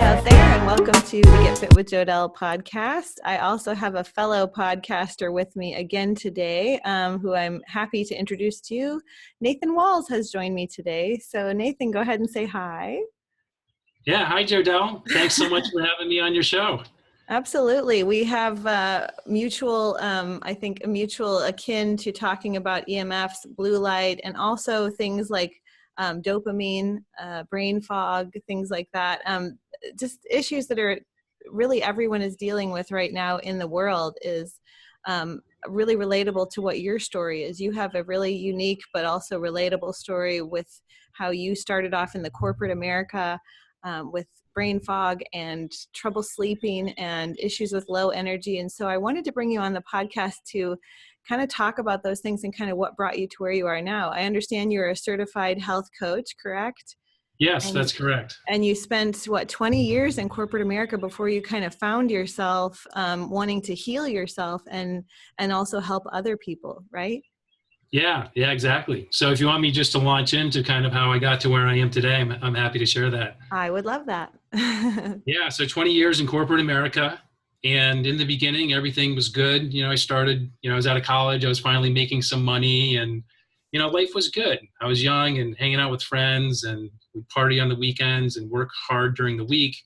out there, and welcome to the Get Fit with Jodelle podcast. I also have a fellow podcaster with me again today, who I'm happy to introduce to you. Nathan Walz has joined me today. So Nathan, go ahead and say hi. Yeah, hi Jodelle. Thanks so much for having me on your show. Absolutely. We have mutual akin to talking about EMFs, blue light, and also things like dopamine, brain fog, things like that. Just issues that are really everyone is dealing with right now in the world is really relatable to what your story is. You have a really unique but also relatable story with how you started off in the corporate America with brain fog and trouble sleeping and issues with low energy. And so I wanted to bring you on the podcast to kind of talk about those things and kind of what brought you to where you are now. I understand you're a certified health coach, correct? Yes, that's correct. And you spent, 20 years in corporate America before you kind of found yourself wanting to heal yourself and also help other people, right? Yeah, exactly. So if you want me just to launch into kind of how I got to where I am today, I'm happy to share that. I would love that. Yeah, so 20 years in corporate America. And in the beginning, everything was good. I started, I was out of college. I was finally making some money and, life was good. I was young and hanging out with friends and we'd party on the weekends and work hard during the week.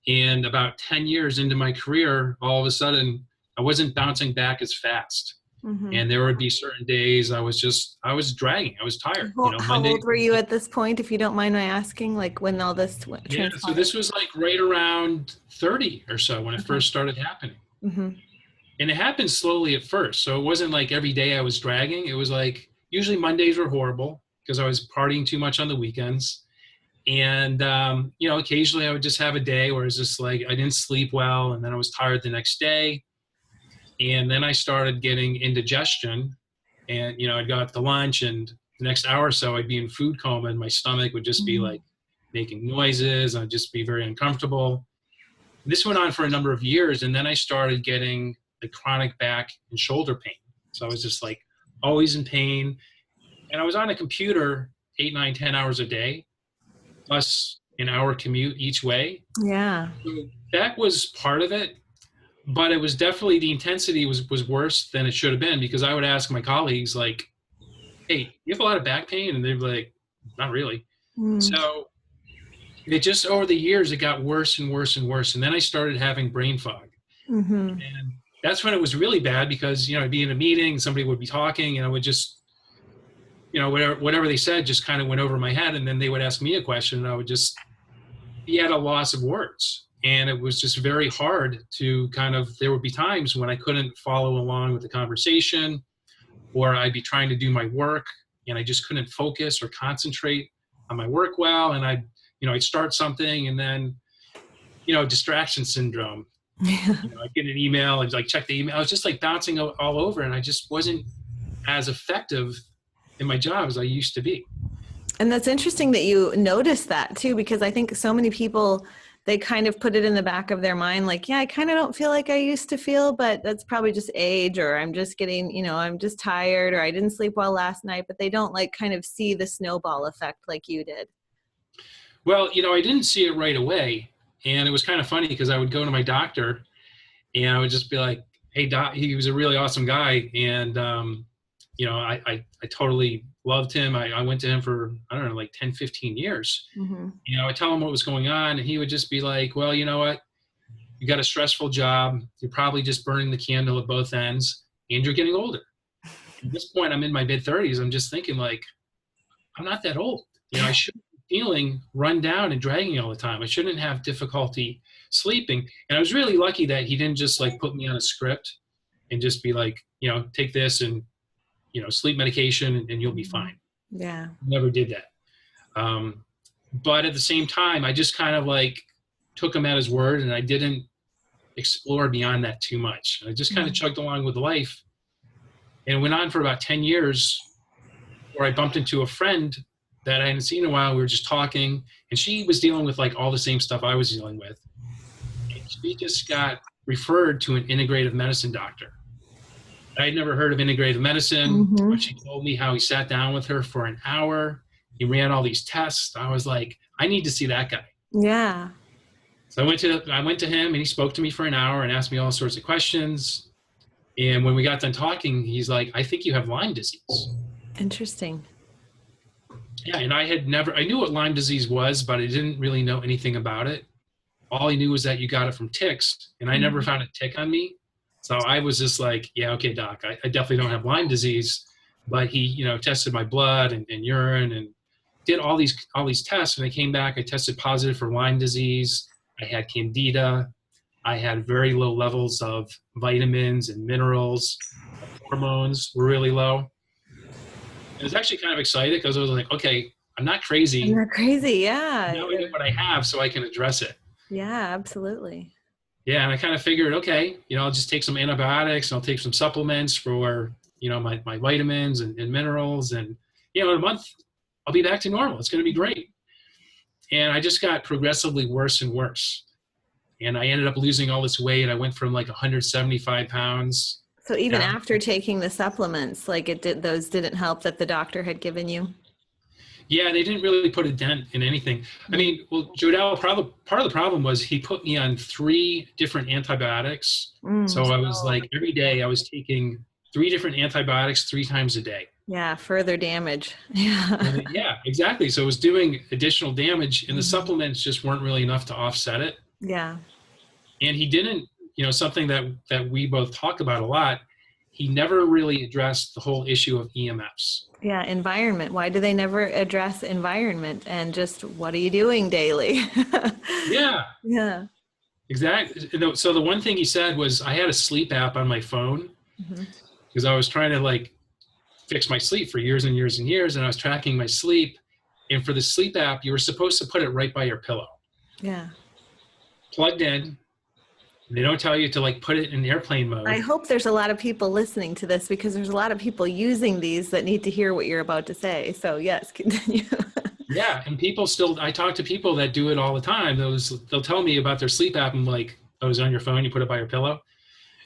And about 10 years into my career, all of a sudden, I wasn't bouncing back as fast. Mm-hmm. And there would be certain days I was dragging. I was tired. How old were you at this point, if you don't mind my asking, like when all this transpired? Yeah, so this was like right around 30 or so when it first started happening. Mm-hmm. And it happened slowly at first. So it wasn't like every day I was dragging. It was like usually Mondays were horrible because I was partying too much on the weekends. And, occasionally I would just have a day where it was just like I didn't sleep well and then I was tired the next day. And then I started getting indigestion and, I'd go out to lunch and the next hour or so I'd be in food coma and my stomach would just be like making noises. I'd just be very uncomfortable. This went on for a number of years. And then I started getting the chronic back and shoulder pain. So I was just like always in pain. And I was on a computer 8, 9, 10 hours a day, plus an hour commute each way. Yeah. So that was part of it. But it was definitely, the intensity was worse than it should have been because I would ask my colleagues like, hey, you have a lot of back pain? And they'd be like, not really. So it just, over the years, it got worse and worse and worse. And then I started having brain fog. Mm-hmm. And that's when it was really bad because, I'd be in a meeting, somebody would be talking and I would just, whatever they said just kind of went over my head. And then they would ask me a question and I would just be at a loss of words. And it was just very hard to there would be times when I couldn't follow along with the conversation or I'd be trying to do my work and I just couldn't focus or concentrate on my work well. And I'd start something and then, distraction syndrome. I'd get an email, I'd like check the email. I was just like bouncing all over and I just wasn't as effective in my job as I used to be. And that's interesting that you noticed that too, because I think so many people, they kind of put it in the back of their mind, like, yeah, I kind of don't feel like I used to feel, but that's probably just age, or I'm just getting, I'm just tired, or I didn't sleep well last night, but they don't like kind of see the snowball effect like you did. Well, I didn't see it right away. And it was kind of funny because I would go to my doctor and I would just be like, hey, doc, he was a really awesome guy. And, I totally loved him. I went to him for, I don't know, like 10, 15 years. Mm-hmm. I tell him what was going on and he would just be like, well, you know what? You got a stressful job. You're probably just burning the candle at both ends and you're getting older. At this point, I'm in my mid 30s. I'm just thinking like, I'm not that old. I shouldn't be feeling run down and dragging all the time. I shouldn't have difficulty sleeping. And I was really lucky that he didn't just like put me on a script and just be like, take this and, sleep medication and you'll be fine. Yeah. Never did that. But at the same time, I just kind of like took him at his word and I didn't explore beyond that too much. I just kind of chugged along with life and it went on for about 10 years where I bumped into a friend that I hadn't seen in a while. We were just talking and she was dealing with like all the same stuff I was dealing with. And she just got referred to an integrative medicine doctor. I had never heard of integrative medicine, but she told me how he sat down with her for an hour. He ran all these tests. I was like, I need to see that guy. Yeah. So I went to him, and he spoke to me for an hour and asked me all sorts of questions. And when we got done talking, he's like, I think you have Lyme disease. Interesting. Yeah, and I knew what Lyme disease was, but I didn't really know anything about it. All I knew was that you got it from ticks, and I never found a tick on me. So I was just like, yeah, okay, doc, I definitely don't have Lyme disease. But he, you know, tested my blood and urine and did all these tests. And I came back, I tested positive for Lyme disease. I had candida. I had very low levels of vitamins and minerals. Hormones were really low. I was actually kind of excited because I was like, okay, I'm not crazy. I'm not crazy, yeah. Now I know what I have so I can address it. Yeah, absolutely. Yeah, and I kind of figured, okay, you know, I'll just take some antibiotics and I'll take some supplements for, you know, my vitamins and minerals. And, you know, in a month, I'll be back to normal. It's going to be great. And I just got progressively worse and worse. And I ended up losing all this weight. I went from like 175 pounds. So even after taking the supplements, like those didn't help that the doctor had given you? Yeah, they didn't really put a dent in anything. I mean, well, Jodell, part of the problem was he put me on 3 different antibiotics. So I was like, every day I was taking 3 different antibiotics 3 times a day. Yeah, further damage. Yeah. Yeah, exactly. So it was doing additional damage, and the supplements just weren't really enough to offset it. Yeah. And he didn't, you know, something that we both talk about a lot, he never really addressed the whole issue of EMFs. Yeah, environment. Why do they never address environment and just what are you doing daily? Yeah. Yeah. Exactly. So the one thing he said was I had a sleep app on my phone because I was trying to like fix my sleep for years and years and years, and I was tracking my sleep. And for the sleep app, you were supposed to put it right by your pillow. Yeah. Plugged in. They don't tell you to like put it in airplane mode. I hope there's a lot of people listening to this because there's a lot of people using these that need to hear what you're about to say. So yes, continue. Yeah, and people still, I talk to people that do it all the time. They'll tell me about their sleep app and like, oh, it's on your phone, you put it by your pillow.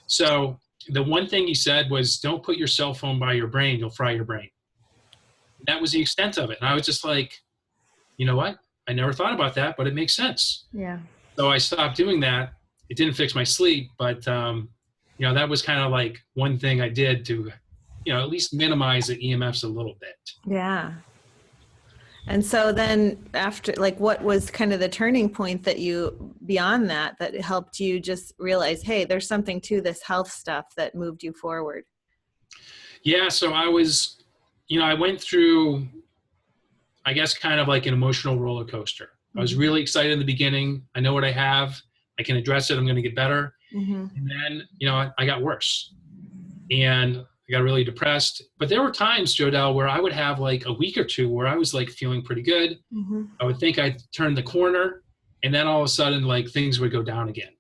So the one thing he said was, don't put your cell phone by your brain, you'll fry your brain. That was the extent of it. And I was just like, you know what? I never thought about that, but it makes sense. Yeah. So I stopped doing that. It didn't fix my sleep, but you know, that was kind of like one thing I did to, you know, at least minimize the EMFs a little bit. Yeah. And so then after, like, what was kind of the turning point that you, beyond that helped you just realize, hey, there's something to this health stuff that moved you forward? Yeah. So I was, you know, I went through, I guess, kind of like an emotional roller coaster. I was really excited in the beginning. I know what I have. I can address it. I'm going to get better. And then, you know, I got worse and I got really depressed. But there were times, Jodell, where I would have like a week or 2 where I was like feeling pretty good. I would think I'd turned the corner, and then all of a sudden, like things would go down again.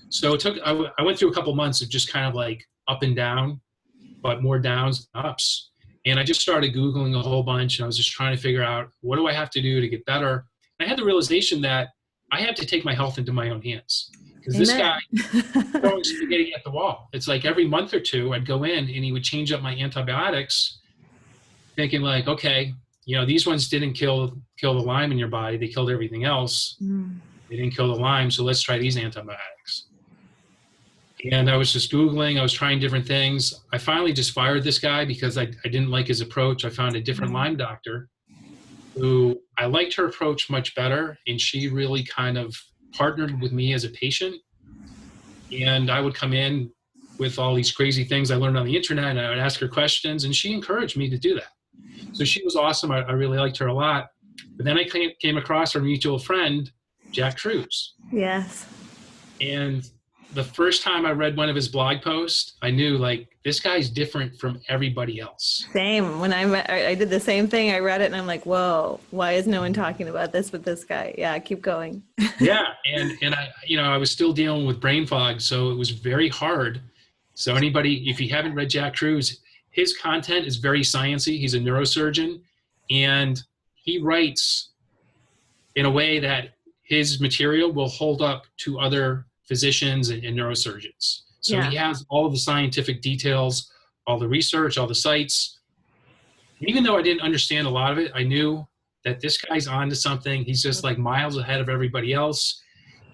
So I went through a couple months of just kind of like up and down, but more downs than ups. And I just started Googling a whole bunch, and I was just trying to figure out, what do I have to do to get better? And I had the realization that I had to take my health into my own hands, because this guy throwing spaghetti at the wall. It's like every month or 2 I'd go in and he would change up my antibiotics, thinking like, okay, you know, these ones didn't kill the Lyme in your body. They killed everything else. They didn't kill the Lyme. So let's try these antibiotics. And I was just Googling, I was trying different things. I finally just fired this guy because I didn't like his approach. I found a different Lyme doctor who I liked her approach much better. And she really kind of partnered with me as a patient. And I would come in with all these crazy things I learned on the internet, and I would ask her questions, and she encouraged me to do that. So she was awesome. I really liked her a lot. But then I came across our mutual friend, Jack Cruz. Yes. And the first time I read one of his blog posts, I knew like, this guy's different from everybody else. Same. When I did the same thing, I read it and I'm like, whoa, why is no one talking about this with this guy? Yeah, keep going. Yeah. And I, you know, I was still dealing with brain fog, so it was very hard. So anybody, if you haven't read Jack Cruz, his content is very sciencey. He's a neurosurgeon, and he writes in a way that his material will hold up to other physicians and neurosurgeons. So he has all of the scientific details, all the research, all the sites. Even though I didn't understand a lot of it, I knew that this guy's onto something. He's just like miles ahead of everybody else.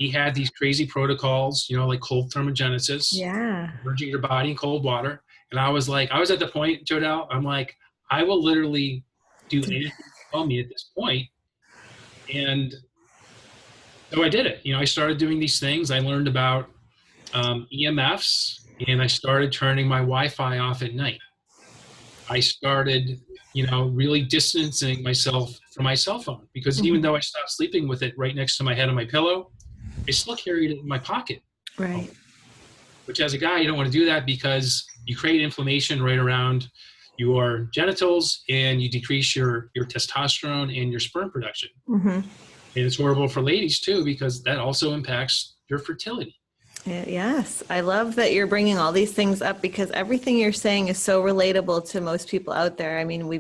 he had these crazy protocols, you know, like cold thermogenesis, Yeah. immerging your body in cold water. And I was at the point, Jodelle, I'm like, I will literally do anything you tell me at this point. And so I did it. You know, I started doing these things. I learned about EMFs, and I started turning my Wi-Fi off at night. I started, you know, really distancing myself from my cell phone, because even though I stopped sleeping with it right next to my head on my pillow, I still carried it in my pocket. Right. Which, as a guy, you don't want to do that, because you create inflammation right around your genitals, and you decrease your testosterone and your sperm production. And it's horrible for ladies too, because that also impacts your fertility. Yes, I love that you're bringing all these things up, because everything you're saying is so relatable to most people out there. I mean,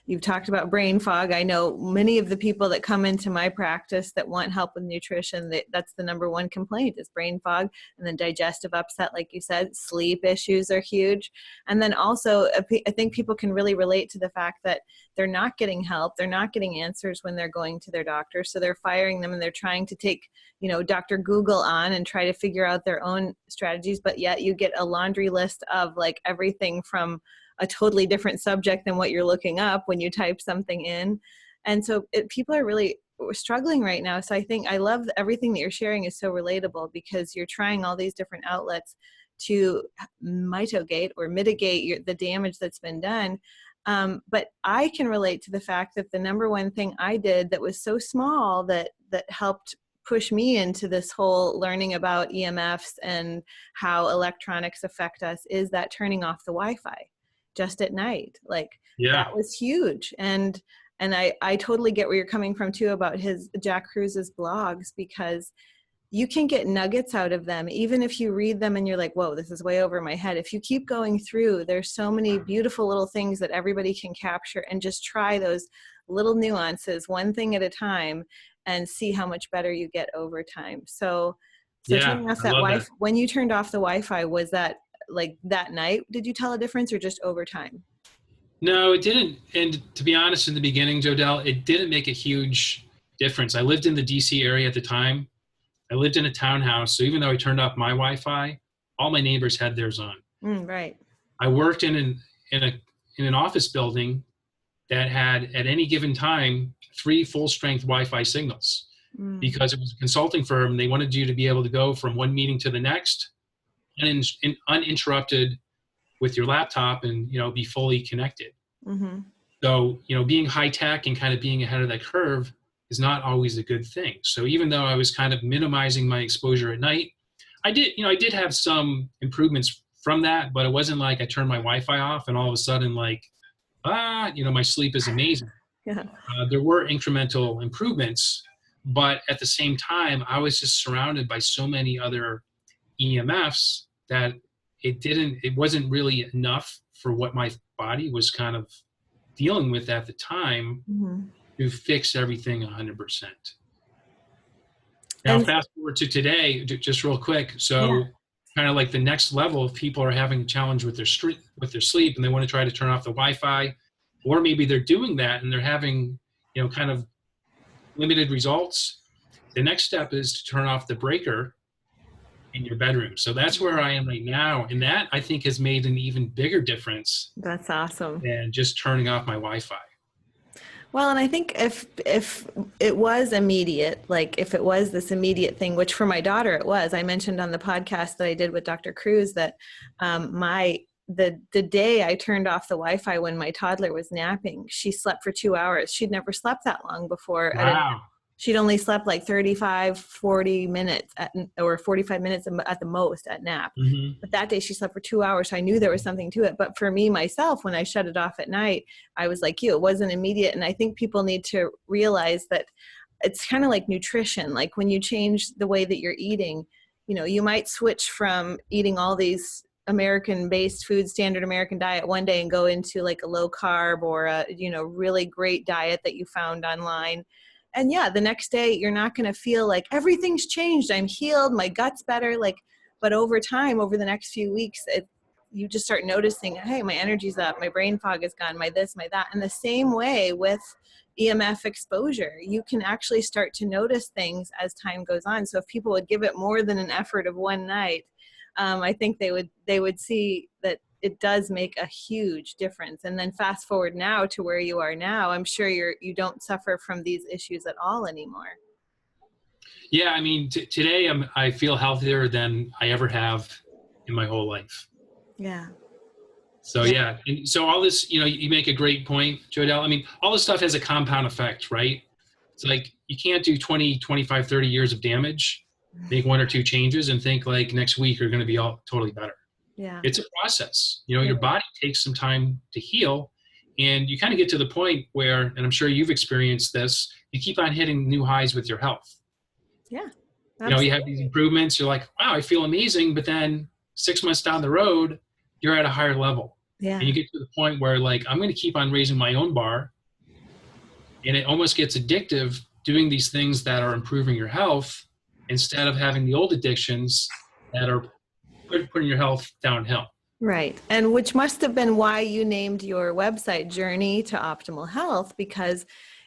you've talked about brain fog. I know many of the people that come into my practice that want help with nutrition, that's the number one complaint is brain fog, and then digestive upset, like you said. Sleep issues are huge. And then also, I think people can really relate to the fact that they're not getting help. They're not getting answers when they're going to their doctor. So they're firing them, and they're trying to take, you know, Dr. Google on and try to figure out their own strategies. But yet you get a laundry list of like everything from a totally different subject than what you're looking up when you type something in. And so people are really struggling right now. So I think I love everything that you're sharing is so relatable, because you're trying all these different outlets to mitigate the damage that's been done. But I can relate to the fact that the number one thing I did that was so small that helped push me into this whole learning about EMFs and how electronics affect us is that turning off the Wi-Fi just at night. Like, that was huge. And I totally get where you're coming from too about Jack Kruse's blogs, because you can get nuggets out of them, even if you read them and you're like, whoa, this is way over my head. If you keep going through, there's so many beautiful little things that everybody can capture, and just try those little nuances, one thing at a time, and see how much better you get over time. So turning off that Wi-Fi, when you turned off the Wi-Fi, was that like that night? Did you tell a difference, or just over time? No, it didn't. And to be honest, in the beginning, Jodelle, it didn't make a huge difference. I lived in the DC area at the time. I lived in a townhouse. So even though I turned off my Wi-Fi, all my neighbors had theirs on. Right. I worked in an office building that had, at any given time, 3 full-strength Wi-Fi signals, because it was a consulting firm. They wanted you to be able to go from one meeting to the next uninterrupted with your laptop, and, you know, be fully connected. So, you know, being high tech and kind of being ahead of that curve is not always a good thing. So even though I was kind of minimizing my exposure at night, I did have some improvements from that, but it wasn't like I turned my Wi-Fi off and all of a sudden, like, you know, my sleep is amazing. There were incremental improvements, but at the same time, I was just surrounded by so many other EMFs that it wasn't really enough for what my body was kind of dealing with at the time to fix everything 100%. Now, fast forward to today, just real quick. So kind of like the next level, if people are having a challenge with their sleep and they want to try to turn off the Wi-Fi, or maybe they're doing that and they're having, you know, kind of limited results, the next step is to turn off the breaker in your bedroom. So that's where I am right now. And that, I think, has made an even bigger difference. That's awesome. Than just turning off my Wi-Fi. Well, and I think if it was immediate, like if it was this immediate thing, which for my daughter it was, I mentioned on the podcast that I did with Dr. Kruse that the day I turned off the Wi-Fi when my toddler was napping, she slept for 2 hours. She'd never slept that long before. Wow. She'd only slept like 40 minutes or 45 minutes at the most at nap. But that day she slept for 2 hours. So I knew there was something to it. But for me, myself, when I shut it off at night, I was like you, it wasn't immediate. And I think people need to realize that it's kind of like nutrition. Like when you change the way that you're eating, you know, you might switch from eating all these American-based food, standard American diet one day and go into like a low carb or a, you know, really great diet that you found online. And yeah, the next day you're not going to feel like everything's changed. I'm healed. My gut's better. Like, but over time, over the next few weeks, you just start noticing, hey, my energy's up, my brain fog is gone, my this, my that. And the same way with EMF exposure, you can actually start to notice things as time goes on. So if people would give it more than an effort of one night, I think they would see that it does make a huge difference. And then fast forward now to where you are now, I'm sure you don't suffer from these issues at all anymore. Yeah, I mean, today I feel healthier than I ever have in my whole life. Yeah. So yeah, and so all this, you make a great point, Jodelle. I mean, all this stuff has a compound effect, right? It's like you can't do 20, 25, 30 years of damage, make one or two changes and think like next week you're going to be all totally better. Yeah. It's a process. Your body takes some time to heal, and you kind of get to the point where, and I'm sure you've experienced this, you keep on hitting new highs with your health. Yeah. You have these improvements, you're like, wow, I feel amazing, but then 6 months down the road, you're at a higher level. Yeah. And you get to the point where like, I'm going to keep on raising my own bar. And it almost gets addictive doing these things that are improving your health instead of having the old addictions that are putting your health downhill. Right. And which must have been why you named your website Journey to Optimal Health, because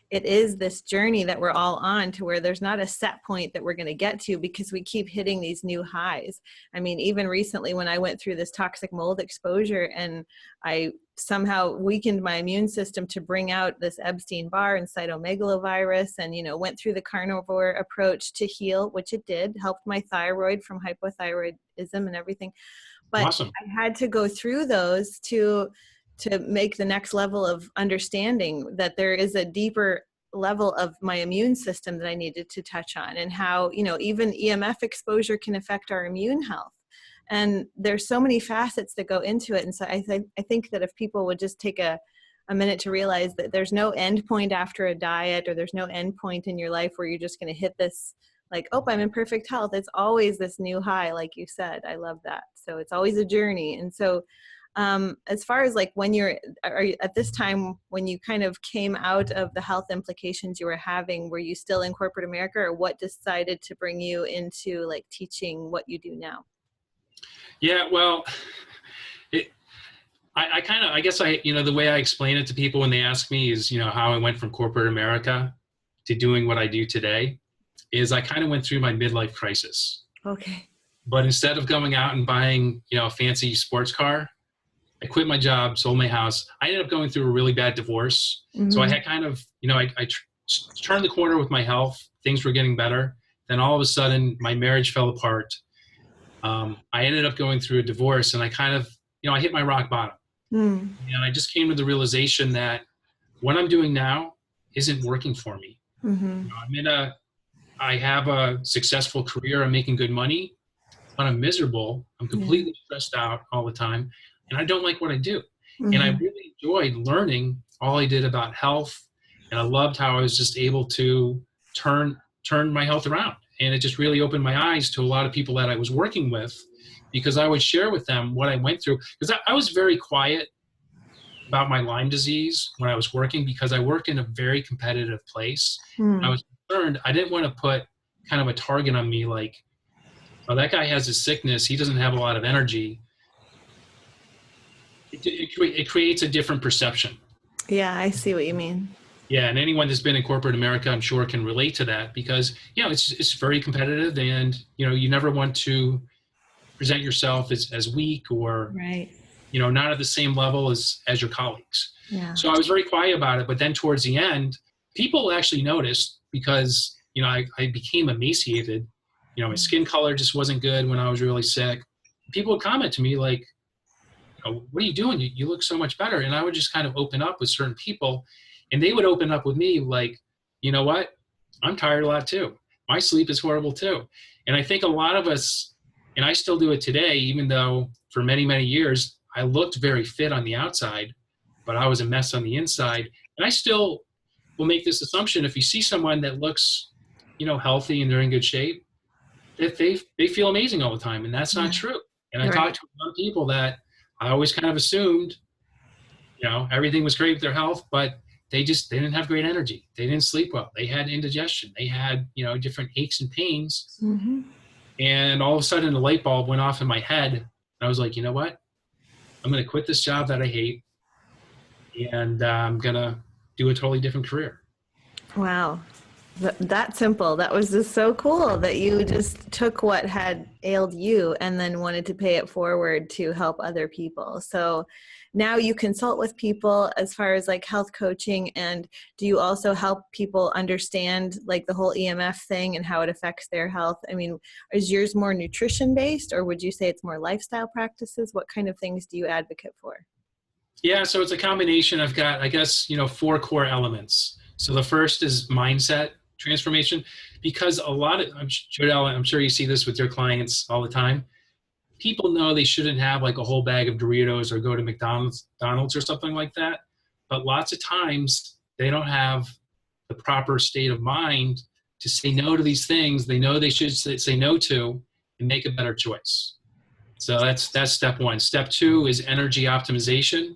it is this journey that we're all on to where there's not a set point that we're going to get to because we keep hitting these new highs. I mean, even recently when I went through this toxic mold exposure and I somehow weakened my immune system to bring out this Epstein-Barr and cytomegalovirus and, went through the carnivore approach to heal, which it did, helped my thyroid from hypothyroidism and everything. But awesome. I had to go through those to make the next level of understanding that there is a deeper level of my immune system that I needed to touch on, and how, even EMF exposure can affect our immune health. And there's so many facets that go into it. And so I think that if people would just take a minute to realize that there's no end point after a diet, or there's no end point in your life where you're just going to hit this, like, oh, I'm in perfect health. It's always this new high, like you said. I love that. So it's always a journey. And so as far as like when are you, at this time, when you kind of came out of the health implications you were having, were you still in corporate America, or what decided to bring you into like teaching what you do now? Yeah, well, I guess the way I explain it to people when they ask me is, how I went from corporate America to doing what I do today is I kind of went through my midlife crisis. Okay. But instead of going out and buying, a fancy sports car, I quit my job, sold my house. I ended up going through a really bad divorce. Mm-hmm. So I had kind of, I turned the corner with my health. Things were getting better. Then all of a sudden, my marriage fell apart. I ended up going through a divorce, and I kind of, I hit my rock bottom. Mm. And I just came to the realization that what I'm doing now isn't working for me. Mm-hmm. I have a successful career. I'm making good money, but I'm miserable. I'm completely stressed out all the time. And I don't like what I do. Mm-hmm. And I really enjoyed learning all I did about health. And I loved how I was just able to turn my health around. And it just really opened my eyes to a lot of people that I was working with, because I would share with them what I went through. Because I was very quiet about my Lyme disease when I was working, because I worked in a very competitive place. I was concerned. I didn't want to put kind of a target on me like, oh, that guy has a sickness. He doesn't have a lot of energy. It creates a different perception. Yeah, I see what you mean. Yeah, and anyone that's been in corporate America, I'm sure, can relate to that, because it's very competitive, and you never want to present yourself as weak or not at the same level as your colleagues. Yeah. So I was very quiet about it, but then towards the end, people actually noticed, because I became emaciated. My skin color just wasn't good when I was really sick. People would comment to me like, what are you doing? You look so much better. And I would just kind of open up with certain people, and they would open up with me like, you know what? I'm tired a lot too. My sleep is horrible too. And I think a lot of us, and I still do it today, even though for many, many years, I looked very fit on the outside, but I was a mess on the inside. And I still will make this assumption, if you see someone that looks, healthy and they're in good shape, that they feel amazing all the time. And that's not true. And I talked to some people that I always kind of assumed, everything was great with their health, but they didn't have great energy. They didn't sleep well. They had indigestion. They had, different aches and pains. Mm-hmm. And all of a sudden, the light bulb went off in my head. And I was like, you know what? I'm going to quit this job that I hate, and I'm going to do a totally different career. Wow. That simple. That was just so cool that you just took what had ailed you and then wanted to pay it forward to help other people. So now you consult with people as far as like health coaching, and do you also help people understand like the whole EMF thing and how it affects their health? I mean, is yours more nutrition based, or would you say it's more lifestyle practices? What kind of things do you advocate for? Yeah, so it's a combination. I've got, I guess, 4 core elements. So the first is mindset transformation, because a lot of, I'm sure you see this with your clients all the time. People know they shouldn't have like a whole bag of Doritos or go to McDonald's or something like that. But lots of times they don't have the proper state of mind to say no to these things they know they should say no to and make a better choice. So that's step 1. Step 2 is energy optimization.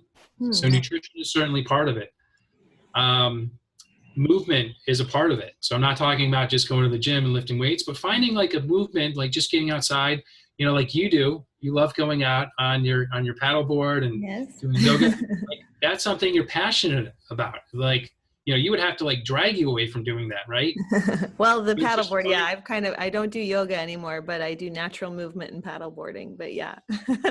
So nutrition is certainly part of it. Movement is a part of it. So I'm not talking about just going to the gym and lifting weights, but finding like a movement, like just getting outside, like you do. You love going out on your paddleboard and doing yoga. Like, that's something you're passionate about. Like, you would have to like drag you away from doing that, right? Well, the paddleboard, yeah, I don't do yoga anymore, but I do natural movement and paddleboarding, but yeah.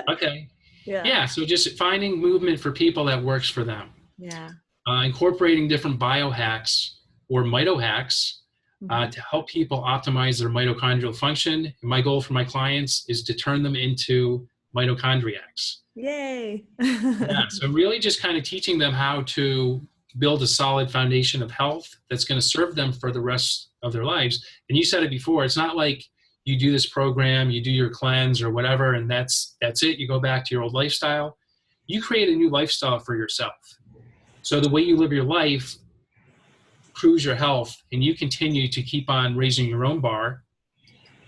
Okay. Yeah. So just finding movement for people that works for them. Yeah. Incorporating different biohacks or mitohacks to help people optimize their mitochondrial function. And my goal for my clients is to turn them into mitochondriacs. Yay. Yeah, so really just kind of teaching them how to build a solid foundation of health that's going to serve them for the rest of their lives. And you said it before, it's not like you do this program, you do your cleanse or whatever, and that's it. You go back to your old lifestyle. You create a new lifestyle for yourself. So the way you live your life improves your health, and you continue to keep on raising your own bar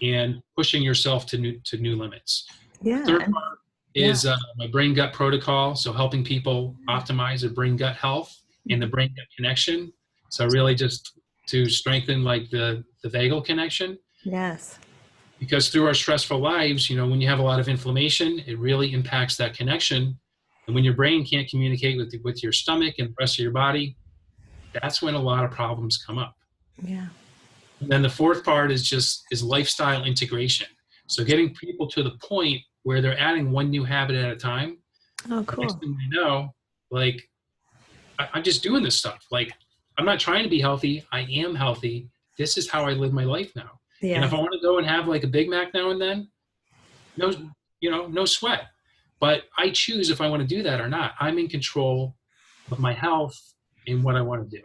and pushing yourself to new limits. Yeah. Third part is my brain gut protocol. So helping people optimize their brain gut health and the brain gut connection. So really just to strengthen like the vagal connection. Yes. Because through our stressful lives, when you have a lot of inflammation, it really impacts that connection. And when your brain can't communicate with your stomach and the rest of your body, that's when a lot of problems come up. Yeah. And then the fourth part is lifestyle integration. So getting people to the point where they're adding one new habit at a time. Oh, cool. Next thing you know, like, I'm just doing this stuff. Like, I'm not trying to be healthy. I am healthy. This is how I live my life now. Yeah. And if I want to go and have like a Big Mac now and then, no sweat. But I choose if I want to do that or not. I'm in control of my health and what I want to do.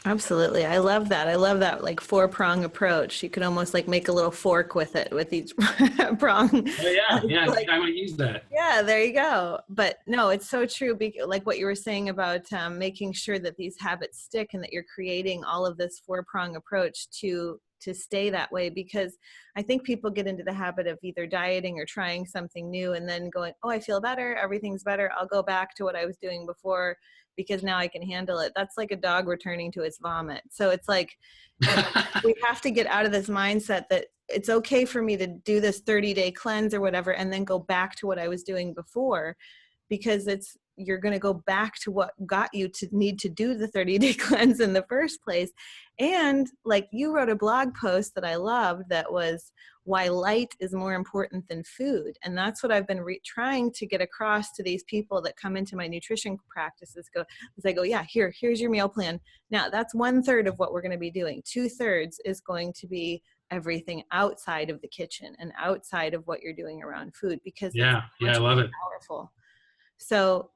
Absolutely. I love that. I love that like 4-prong approach. You could almost like make a little fork with it, with each prong. Oh, yeah. Like, I might use that. Yeah, there you go. But no, it's so true. Like what you were saying about making sure that these habits stick and that you're creating all of this 4-prong approach to stay that way, because I think people get into the habit of either dieting or trying something new and then going, oh, I feel better. Everything's better. I'll go back to what I was doing before because now I can handle it. That's like a dog returning to its vomit. So it's like, we have to get out of this mindset that it's okay for me to do this 30-day cleanse or whatever, and then go back to what I was doing before, because you're going to go back to what got you to need to do the 30-day cleanse in the first place. And like you wrote a blog post that I loved that was why light is more important than food. And that's what I've been trying to get across to these people that come into my nutrition practices. I go, yeah, here's your meal plan. Now that's 1/3 of what we're going to be doing. 2/3 is going to be everything outside of the kitchen and outside of what you're doing around food, because I love it. Powerful. So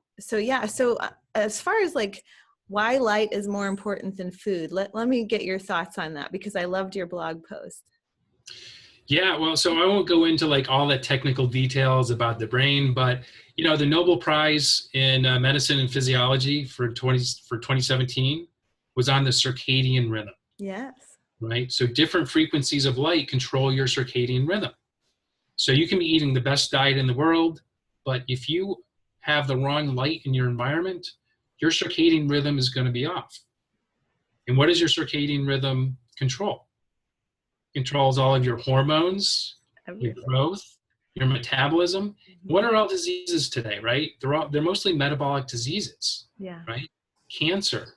as far as like why light is more important than food, let me get your thoughts on that, because I loved your blog post. Yeah, well, so I won't go into like all the technical details about the brain, but the Nobel Prize in Medicine and Physiology for 2017 was on the circadian rhythm. Yes. Right? So different frequencies of light control your circadian rhythm. So you can be eating the best diet in the world, but if you have the wrong light in your environment, your circadian rhythm is going to be off. And what does your circadian rhythm control? Controls all of your hormones, your growth, your metabolism. What are all diseases today, right? They're mostly metabolic diseases, Yeah. right? Cancer,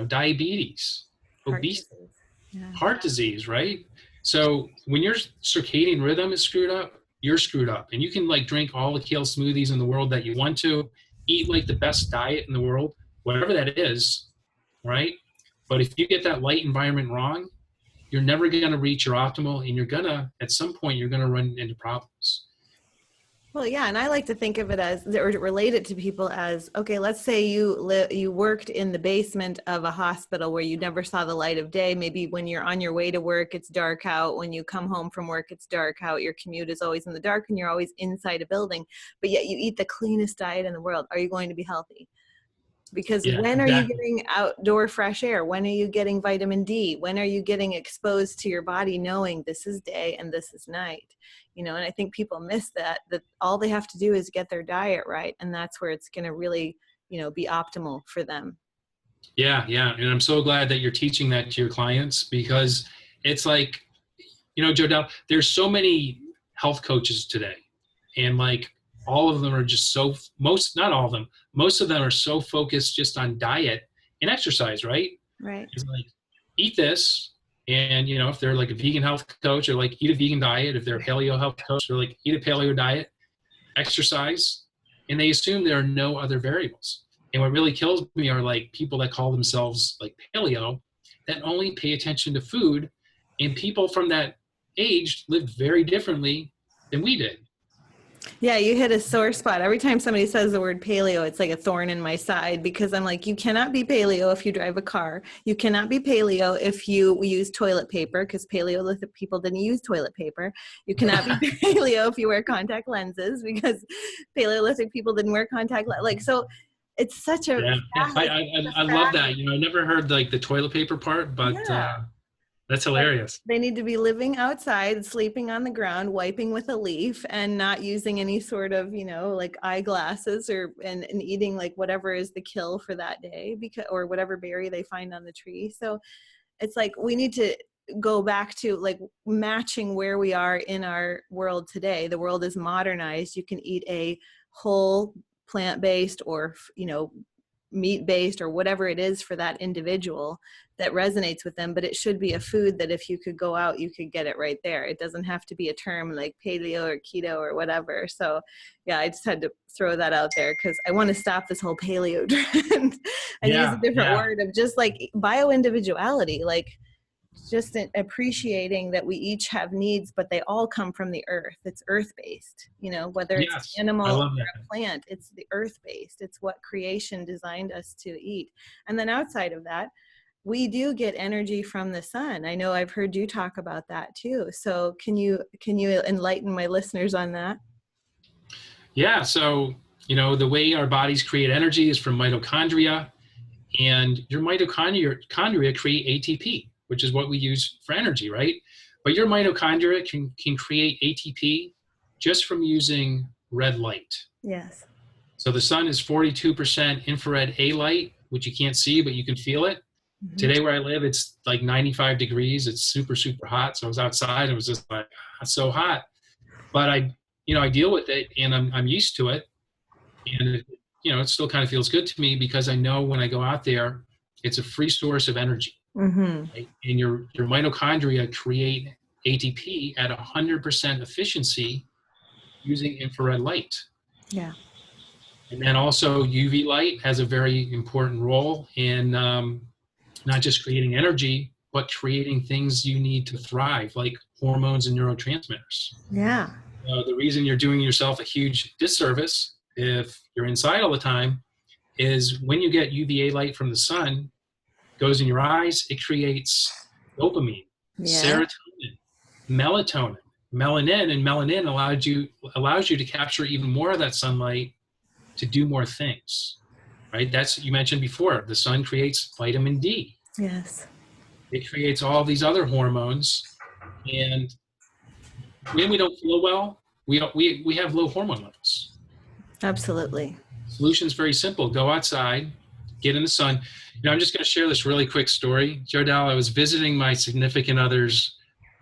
diabetes, Heart obesity, disease. Yeah. heart disease, right? So when your circadian rhythm is screwed up, you're screwed up. And you can like drink all the kale smoothies in the world that you want to, eat like the best diet in the world, whatever that is, right? But if you get that light environment wrong, you're never going to reach your optimal, and at some point, you're going to run into problems. Well, yeah, and I like to think of it as, or relate it to people as, okay, let's say you worked in the basement of a hospital where you never saw the light of day. Maybe when you're on your way to work, it's dark out. When you come home from work, it's dark out. Your commute is always in the dark and you're always inside a building, but yet you eat the cleanest diet in the world. Are you going to be healthy? Because when are you getting outdoor fresh air? When are you getting vitamin D? When are you getting exposed to your body knowing this is day and this is night? And I think people miss that all they have to do is get their diet right. And that's where it's going to really, be optimal for them. Yeah. Yeah. And I'm so glad that you're teaching that to your clients, because it's like, Jodelle, there's so many health coaches today, and like, all of them are just not all of them, most of them are so focused just on diet and exercise, right? Right. It's like, eat this. And, if they're like a vegan health coach, they're like, eat a vegan diet. If they're a paleo health coach, they're like, eat a paleo diet, exercise. And they assume there are no other variables. And what really kills me are like people that call themselves like paleo that only pay attention to food. And people from that age lived very differently than we did. Yeah, you hit a sore spot. Every time somebody says the word paleo, it's like a thorn in my side, because I'm like, you cannot be paleo if you drive a car. You cannot be paleo if you use toilet paper, because Paleolithic people didn't use toilet paper. You cannot be paleo if you wear contact lenses, because Paleolithic people didn't wear contact lenses. Like, so it's such a... Yeah, I love that. I never heard like the toilet paper part, but that's hilarious. They need to be living outside, sleeping on the ground, wiping with a leaf, and not using any sort of, like eyeglasses and eating like whatever is the kill for that day, or whatever berry they find on the tree. So it's like we need to go back to like matching where we are in our world today. The world is modernized. You can eat a whole plant-based or, meat-based or whatever it is for that individual that resonates with them, but it should be a food that if you could go out, you could get it right there. It doesn't have to be a term like paleo or keto or whatever. So yeah, I just had to throw that out there because I want to stop this whole paleo trend and use a different word of just like bio-individuality, like just appreciating that we each have needs, but they all come from the earth. It's earth-based, whether it's animal or a plant, it's the earth-based. It's what creation designed us to eat. And then outside of that, we do get energy from the sun. I know I've heard you talk about that too. So can you enlighten my listeners on that? Yeah. So, the way our bodies create energy is from mitochondria, and your mitochondria create ATP, which is what we use for energy, right? But your mitochondria can create ATP just from using red light. Yes. So the sun is 42% infrared A light, which you can't see, but you can feel it. Mm-hmm. Today where I live, it's like 95 degrees. It's super, super hot. So I was outside and it was just like, it's so hot. But I deal with it and I'm used to it. And it still kind of feels good to me because I know when I go out there, it's a free source of energy. Mm-hmm. Right? And your mitochondria create ATP at 100% efficiency using infrared light. Yeah. And then also UV light has a very important role in not just creating energy, but creating things you need to thrive, like hormones and neurotransmitters. Yeah. The reason you're doing yourself a huge disservice if you're inside all the time is when you get UVA light from the sun, goes in your eyes, it creates dopamine, serotonin, melatonin, melanin, and melanin allows you to capture even more of that sunlight to do more things, right? You mentioned before, the sun creates vitamin D. Yes. It creates all these other hormones, and when we don't feel well, we have low hormone levels. Absolutely. Solution's very simple. Go outside, get in the sun. I'm just going to share this really quick story. Jodelle, I was visiting my significant other's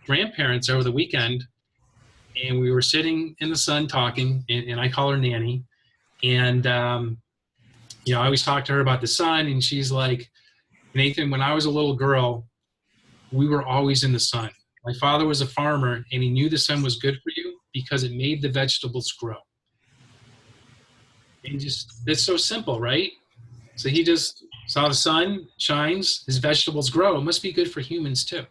grandparents over the weekend, and we were sitting in the sun talking, and I call her Nanny. And, you know, I always talk to her about the sun, and she's like, Nathan, when I was a little girl, we were always in the sun. My father was a farmer, and he knew the sun was good for you because it made the vegetables grow. And just, it's so simple, right? So he just saw the sun shines, his vegetables grow. It must be good for humans too.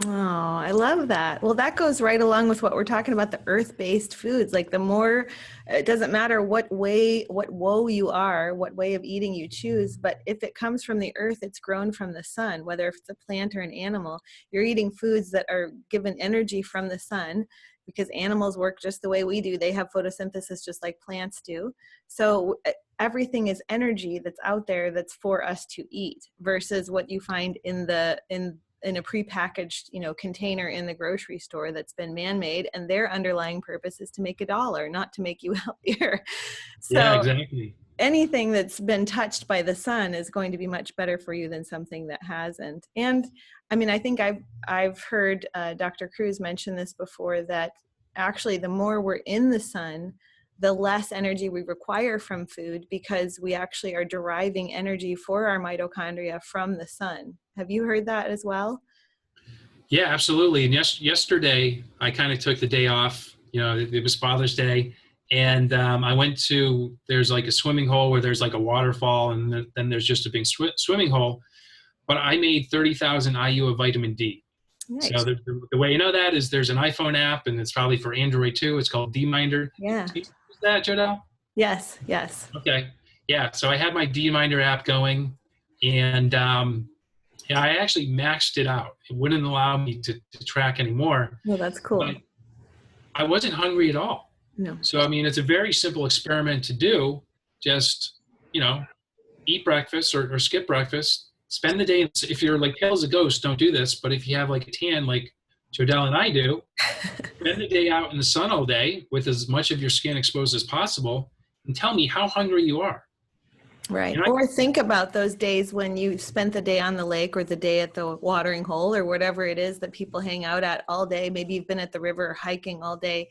Oh, I love that. Well, that goes right along with what we're talking about, the earth-based foods. Like the more, it doesn't matter what woe you are, what way of eating you choose, but if it comes from the earth, it's grown from the sun, whether it's a plant or an animal, you're eating foods that are given energy from the sun, because animals work just the way we do. They have photosynthesis just like plants do. So everything is energy that's out there that's for us to eat, versus what you find in a prepackaged, you know, container in the grocery store that's been man-made, and their underlying purpose is to make $1, not to make you healthier. So Yeah, exactly. anything that's been touched by the sun is going to be much better for you than something that hasn't. And I mean, I think I've heard Dr. Cruz mention this before, that actually the more we're in the sun, the less energy we require from food, because we actually are deriving energy for our mitochondria from the sun. Have you heard that as well? Yeah, absolutely. And yesterday, I kind of took the day off. You know, it was Father's Day. And I went to, there's like a swimming hole where there's like a waterfall, and then there's just a big swimming hole. But I made 30,000 IU of vitamin D. Nice. So the way you know that is there's an iPhone app, and it's probably for Android too. It's called D-Minder. Yeah. Do you use that, Jodelle? Yes. Yes. Okay. Yeah. So I had my D-Minder app going, and yeah, I actually maxed it out. It wouldn't allow me to track anymore. Well, that's cool. But I wasn't hungry at all. No. So, I mean, it's a very simple experiment to do. Just, you know, eat breakfast or skip breakfast. Spend the day. If you're like pale as a ghost, don't do this. But if you have like a tan like Jodelle and I do, spend the day out in the sun all day with as much of your skin exposed as possible, and tell me how hungry you are. Right. Or think about those days when you spent the day on the lake, or the day at the watering hole, or whatever it is that people hang out at all day. Maybe you've been at the river hiking all day.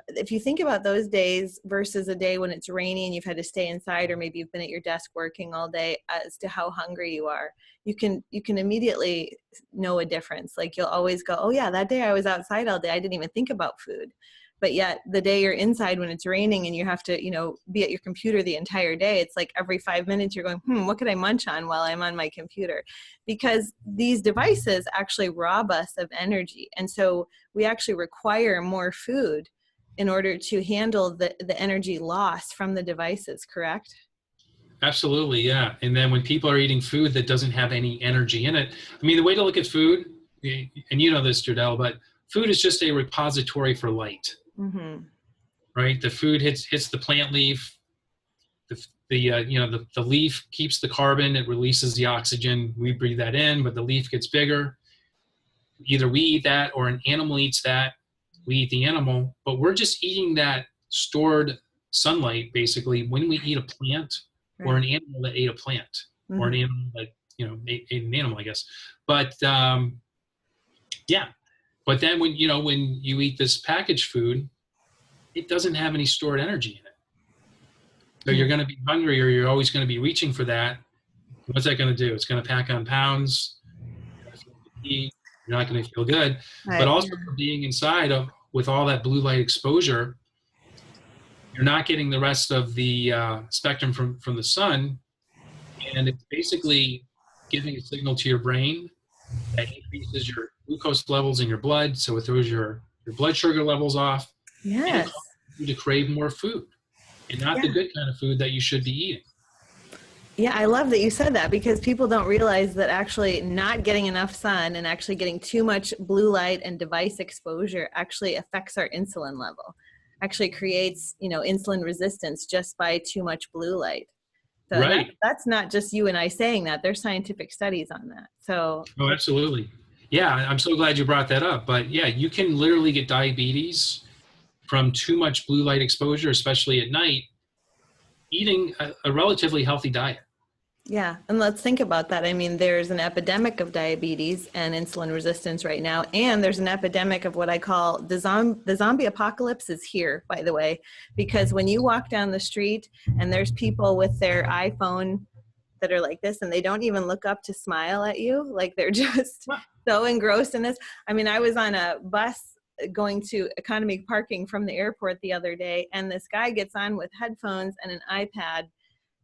If you think about those days versus a day when it's rainy and you've had to stay inside, or maybe you've been at your desk working all day, as to how hungry you are, you can immediately know a difference. Like you'll always go, oh yeah, that day I was outside all day, I didn't even think about food. But yet the day you're inside when it's raining and you have to, you know, be at your computer the entire day, it's like every 5 minutes you're going, what could I munch on while I'm on my computer? Because these devices actually rob us of energy. And so we actually require more food in order to handle the energy loss from the devices, correct? Absolutely, yeah. And then when people are eating food that doesn't have any energy in it, I mean, the way to look at food, and you know this, Jodelle, but food is just a repository for light. Mm-hmm. Right? The food hits the plant leaf. The leaf keeps the carbon. It releases the oxygen. We breathe that in, but the leaf gets bigger. Either we eat that or an animal eats that. We eat the animal, but we're just eating that stored sunlight, basically, when we eat a plant, right, or an animal that ate a plant, mm-hmm, or an animal that, you know, ate an animal, I guess. But yeah. But then when you eat this packaged food, it doesn't have any stored energy in it. So you're going to be hungry, or you're always going to be reaching for that. What's that going to do? It's going to pack on pounds. You're not going to feel good. Right. But also for being inside with all that blue light exposure, you're not getting the rest of the spectrum from the sun. And it's basically giving a signal to your brain that increases your glucose levels in your blood, so it throws your blood sugar levels off. Yes. And it causes you to crave more food, and not the good kind of food that you should be eating. Yeah, I love that you said that, because people don't realize that actually not getting enough sun and actually getting too much blue light and device exposure actually affects our insulin level. Actually creates, insulin resistance just by too much blue light. So right. That's not just you and I saying that. There's scientific studies on that. So. Oh, absolutely. Yeah, I'm so glad you brought that up. But yeah, you can literally get diabetes from too much blue light exposure, especially at night, eating a relatively healthy diet. Yeah, and let's think about that. I mean, there's an epidemic of diabetes and insulin resistance right now, and there's an epidemic of what I call the zombie apocalypse is here, by the way, because when you walk down the street and there's people with their iPhone that are like this and they don't even look up to smile at you, like they're just so engrossed in this. I mean, I was on a bus going to economy parking from the airport the other day, and this guy gets on with headphones and an iPad,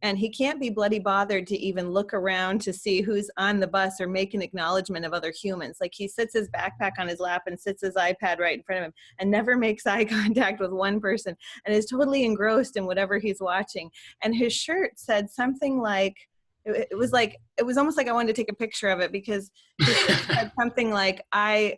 and he can't be bloody bothered to even look around to see who's on the bus or make an acknowledgement of other humans. Like, he sits his backpack on his lap and sits his iPad right in front of him and never makes eye contact with one person and is totally engrossed in whatever he's watching. And his shirt said something like, it was almost like I wanted to take a picture of it, because it said something like, I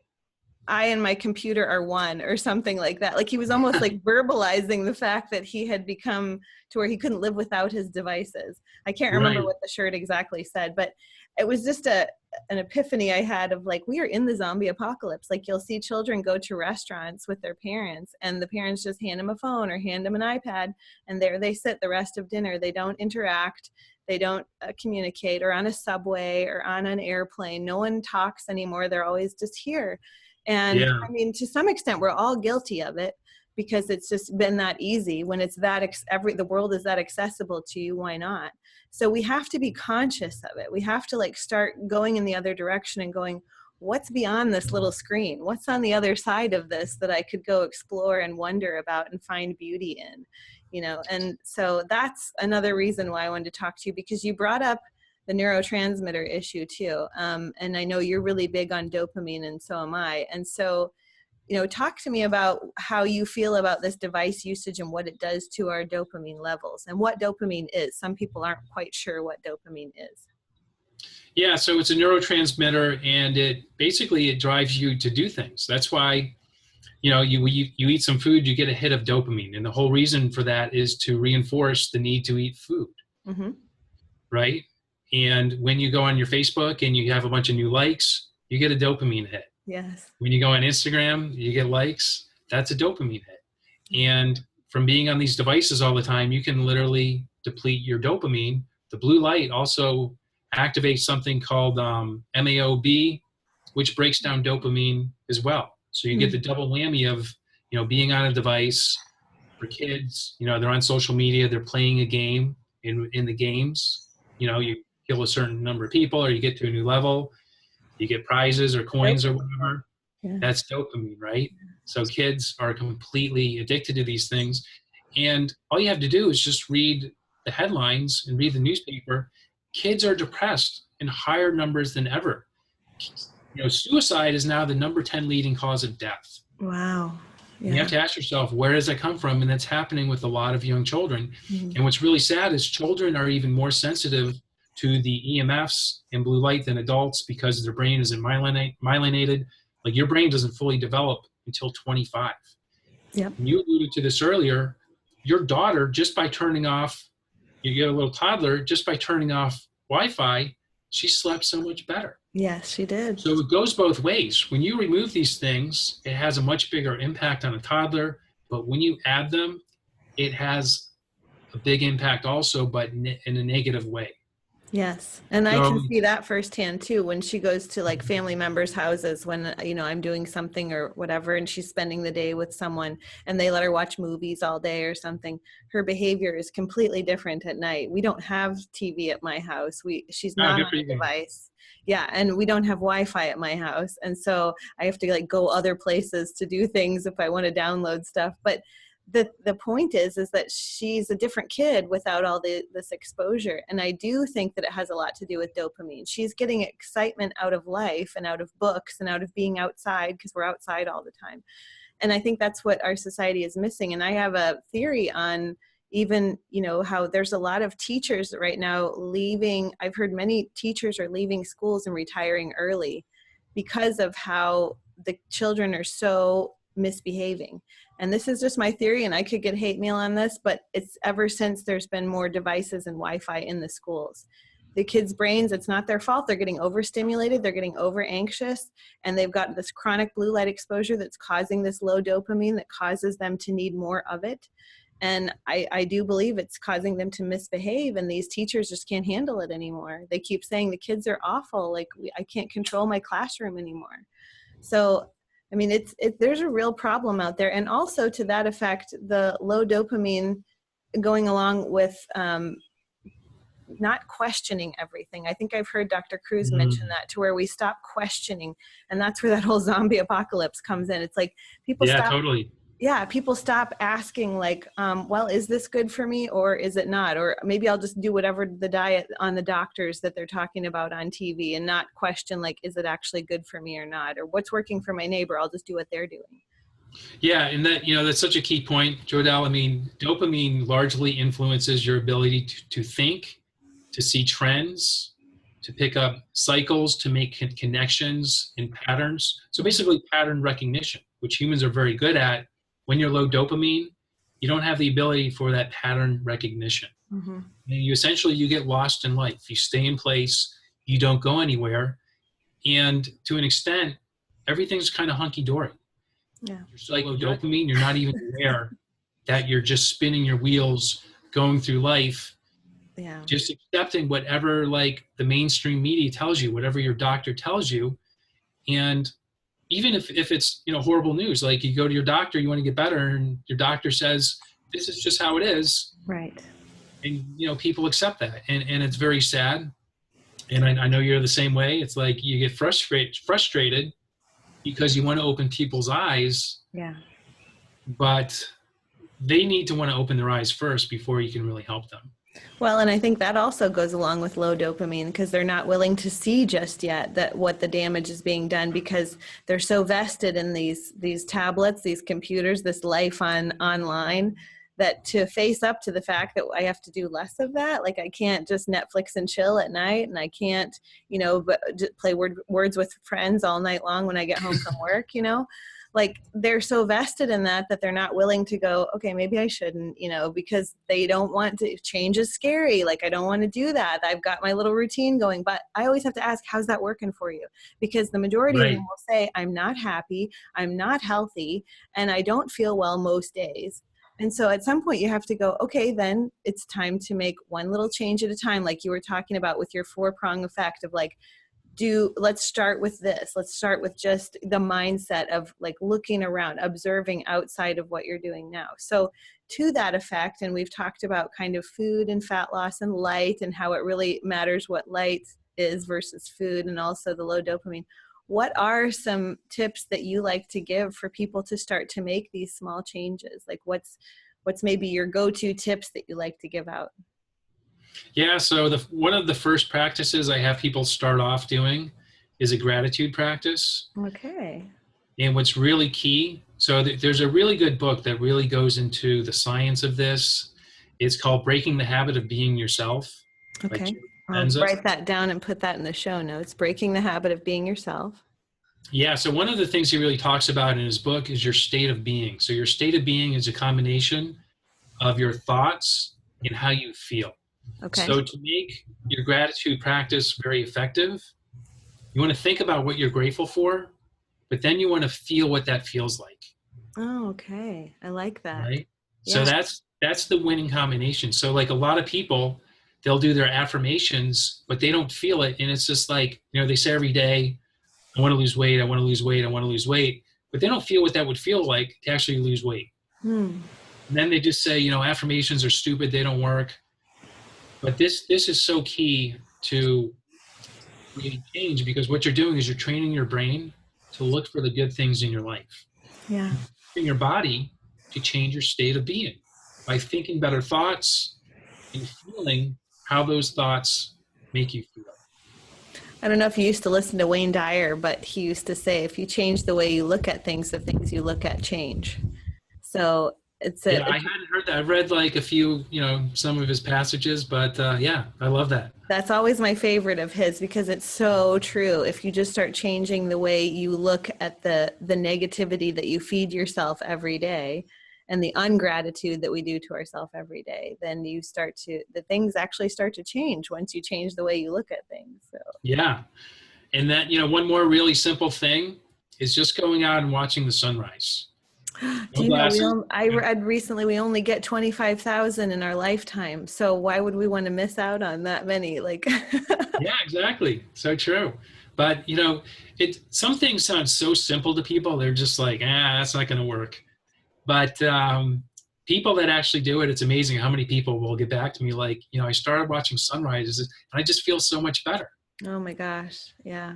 and my computer are one, or something like that. Like, he was almost like verbalizing the fact that he had become to where he couldn't live without his devices. I can't remember what the shirt exactly said, but it was just an epiphany I had of, like, we are in the zombie apocalypse. Like, you'll see children go to restaurants with their parents, and the parents just hand them a phone or hand them an iPad, and there they sit the rest of dinner. They don't interact. They don't communicate, or on a subway or on an airplane. No one talks anymore. They're always just here. And Yeah. I mean, to some extent, we're all guilty of it, because it's just been that easy. When it's that the world is that accessible to you, why not? So we have to be conscious of it. We have to, like, start going in the other direction and going, what's beyond this little screen? What's on the other side of this that I could go explore and wonder about and find beauty in, you know? And so that's another reason why I wanted to talk to you, because you brought up the neurotransmitter issue too. And I know you're really big on dopamine, and so am I. And so, you know, talk to me about how you feel about this device usage and what it does to our dopamine levels and what dopamine is. Some people aren't quite sure what dopamine is. Yeah, so it's a neurotransmitter, and it drives you to do things. That's why, you know, you eat some food, you get a hit of dopamine. And the whole reason for that is to reinforce the need to eat food, right? And when you go on your Facebook and you have a bunch of new likes, you get a dopamine hit. Yes. When you go on Instagram, you get likes, that's a dopamine hit. And from being on these devices all the time, you can literally deplete your dopamine. The blue light also activates something called MAOB, which breaks down dopamine as well. So you get the double whammy of, you know, being on a device. For kids, you know, they're on social media, they're playing a game. In the games, you know, you kill a certain number of people, or you get to a new level, you get prizes or coins or whatever. Yeah. That's dopamine, right? So kids are completely addicted to these things. And all you have to do is just read the headlines and read the newspaper. Kids are depressed in higher numbers than ever. You know, suicide is now the number 10 leading cause of death. Wow. Yeah. You have to ask yourself, where does that come from? And that's happening with a lot of young children. And what's really sad is children are even more sensitive to the EMFs and blue light than adults, because their brain isn't myelinated. Like, your brain doesn't fully develop until 25. Yep. And you alluded to this earlier. Your daughter, just by turning off, you get a little toddler, just by turning off Wi-Fi, she slept so much better. Yes, she did. So it goes both ways. When you remove these things, it has a much bigger impact on a toddler. But when you add them, it has a big impact also, but in a negative way. Yes. And I can see that firsthand too, when she goes to, like, family members' houses, when, you know, I'm doing something or whatever, and she's spending the day with someone and they let her watch movies all day or something. Her behavior is completely different at night. We don't have TV at my house. She's not on a device. Yeah. And we don't have Wi-Fi at my house. And so I have to, like, go other places to do things if I want to download stuff. But the point is that she's a different kid without all this exposure. And I do think that it has a lot to do with dopamine. She's getting excitement out of life and out of books and out of being outside, because we're outside all the time. And I think that's what our society is missing. And I have a theory on even, you know, how there's a lot of teachers right now leaving. I've heard many teachers are leaving schools and retiring early because of how the children are so misbehaving. And this is just my theory, and I could get hate mail on this, but it's ever since there's been more devices and Wi-Fi in the schools. The kids' brains, it's not their fault. They're getting overstimulated, they're getting over anxious, and they've got this chronic blue light exposure that's causing this low dopamine that causes them to need more of it. And I do believe it's causing them to misbehave, and these teachers just can't handle it anymore. They keep saying the kids are awful. Like, I can't control my classroom anymore. So, I mean, there's a real problem out there. And also to that effect, the low dopamine going along with not questioning everything. I think I've heard Dr. Cruz mention that, to where we stop questioning. And that's where that whole zombie apocalypse comes in. It's like people stop. Totally. Yeah, people stop asking like, well, is this good for me or is it not? Or maybe I'll just do whatever the diet on the doctors that they're talking about on TV, and not question like, is it actually good for me or not? Or what's working for my neighbor? I'll just do what they're doing. Yeah, and that, that's such a key point, Jodelle. I mean, dopamine largely influences your ability to think, to see trends, to pick up cycles, to make connections and patterns. So basically pattern recognition, which humans are very good at. When you're low dopamine, you don't have the ability for that pattern recognition. And you get lost in life. You stay in place, you don't go anywhere. And to an extent, everything's kind of hunky-dory. Yeah. You're like low dopamine, you're not even aware that you're just spinning your wheels, going through life, just accepting whatever like the mainstream media tells you, whatever your doctor tells you. And even if it's, horrible news, like you go to your doctor, you want to get better, and your doctor says, this is just how it is. Right. And, people accept that. And it's very sad. And I know you're the same way. It's like you get frustrated because you want to open people's eyes. Yeah. But they need to want to open their eyes first before you can really help them. Well, and I think that also goes along with low dopamine, because they're not willing to see just yet that what the damage is being done, because they're so vested in these tablets, these computers, this life online, that to face up to the fact that I have to do less of that, like I can't just Netflix and chill at night, and I can't, but play words with friends all night long when I get home from work, like they're so vested in that they're not willing to go, okay, maybe I shouldn't, because they don't want to. Change is scary. Like, I don't want to do that. I've got my little routine going, but I always have to ask, how's that working for you? Because the majority of them will say, I'm not happy, I'm not healthy, and I don't feel well most days. And so at some point you have to go, okay, then it's time to make one little change at a time. Like you were talking about with your 4-prong effect of like, let's start with this. Let's start with just the mindset of like looking around, observing outside of what you're doing now. So to that effect, and we've talked about kind of food and fat loss and light, and how it really matters what light is versus food, and also the low dopamine. What are some tips that you like to give for people to start to make these small changes? Like what's maybe your go-to tips that you like to give out? Yeah, so one of the first practices I have people start off doing is a gratitude practice. Okay. And what's really key, so there's a really good book that really goes into the science of this. It's called Breaking the Habit of Being Yourself. Okay. I'll write that down and put that in the show notes. Breaking the Habit of Being Yourself. Yeah, so one of the things he really talks about in his book is your state of being. So your state of being is a combination of your thoughts and how you feel. Okay. So to make your gratitude practice very effective, you want to think about what you're grateful for, but then you want to feel what that feels like. Oh, okay. I like that. Right? Yeah. So that's the winning combination. So like a lot of people, they'll do their affirmations, but they don't feel it. And it's just like, they say every day, I want to lose weight, I want to lose weight, I want to lose weight, but they don't feel what that would feel like to actually lose weight. And then they just say, affirmations are stupid, they don't work. But this is so key to create change, because what you're doing is you're training your brain to look for the good things in your life. Yeah. In your body to change your state of being by thinking better thoughts and feeling how those thoughts make you feel. I don't know if you used to listen to Wayne Dyer, but he used to say, if you change the way you look at things, the things you look at change. So I hadn't heard that. I've read like a few, some of his passages, but yeah, I love that. That's always my favorite of his, because it's so true. If you just start changing the way you look at the negativity that you feed yourself every day, and the ungratitude that we do to ourselves every day, then the things actually start to change once you change the way you look at things. So yeah. And that, one more really simple thing is just going out and watching the sunrise. Do No you know, glasses. I read recently we only get 25,000 in our lifetime. So why would we want to miss out on that many? Like, Yeah, exactly. So true. But some things sound so simple to people. They're just like, that's not going to work. But people that actually do it, it's amazing how many people will get back to me like, I started watching sunrises and I just feel so much better. oh my gosh. Yeah.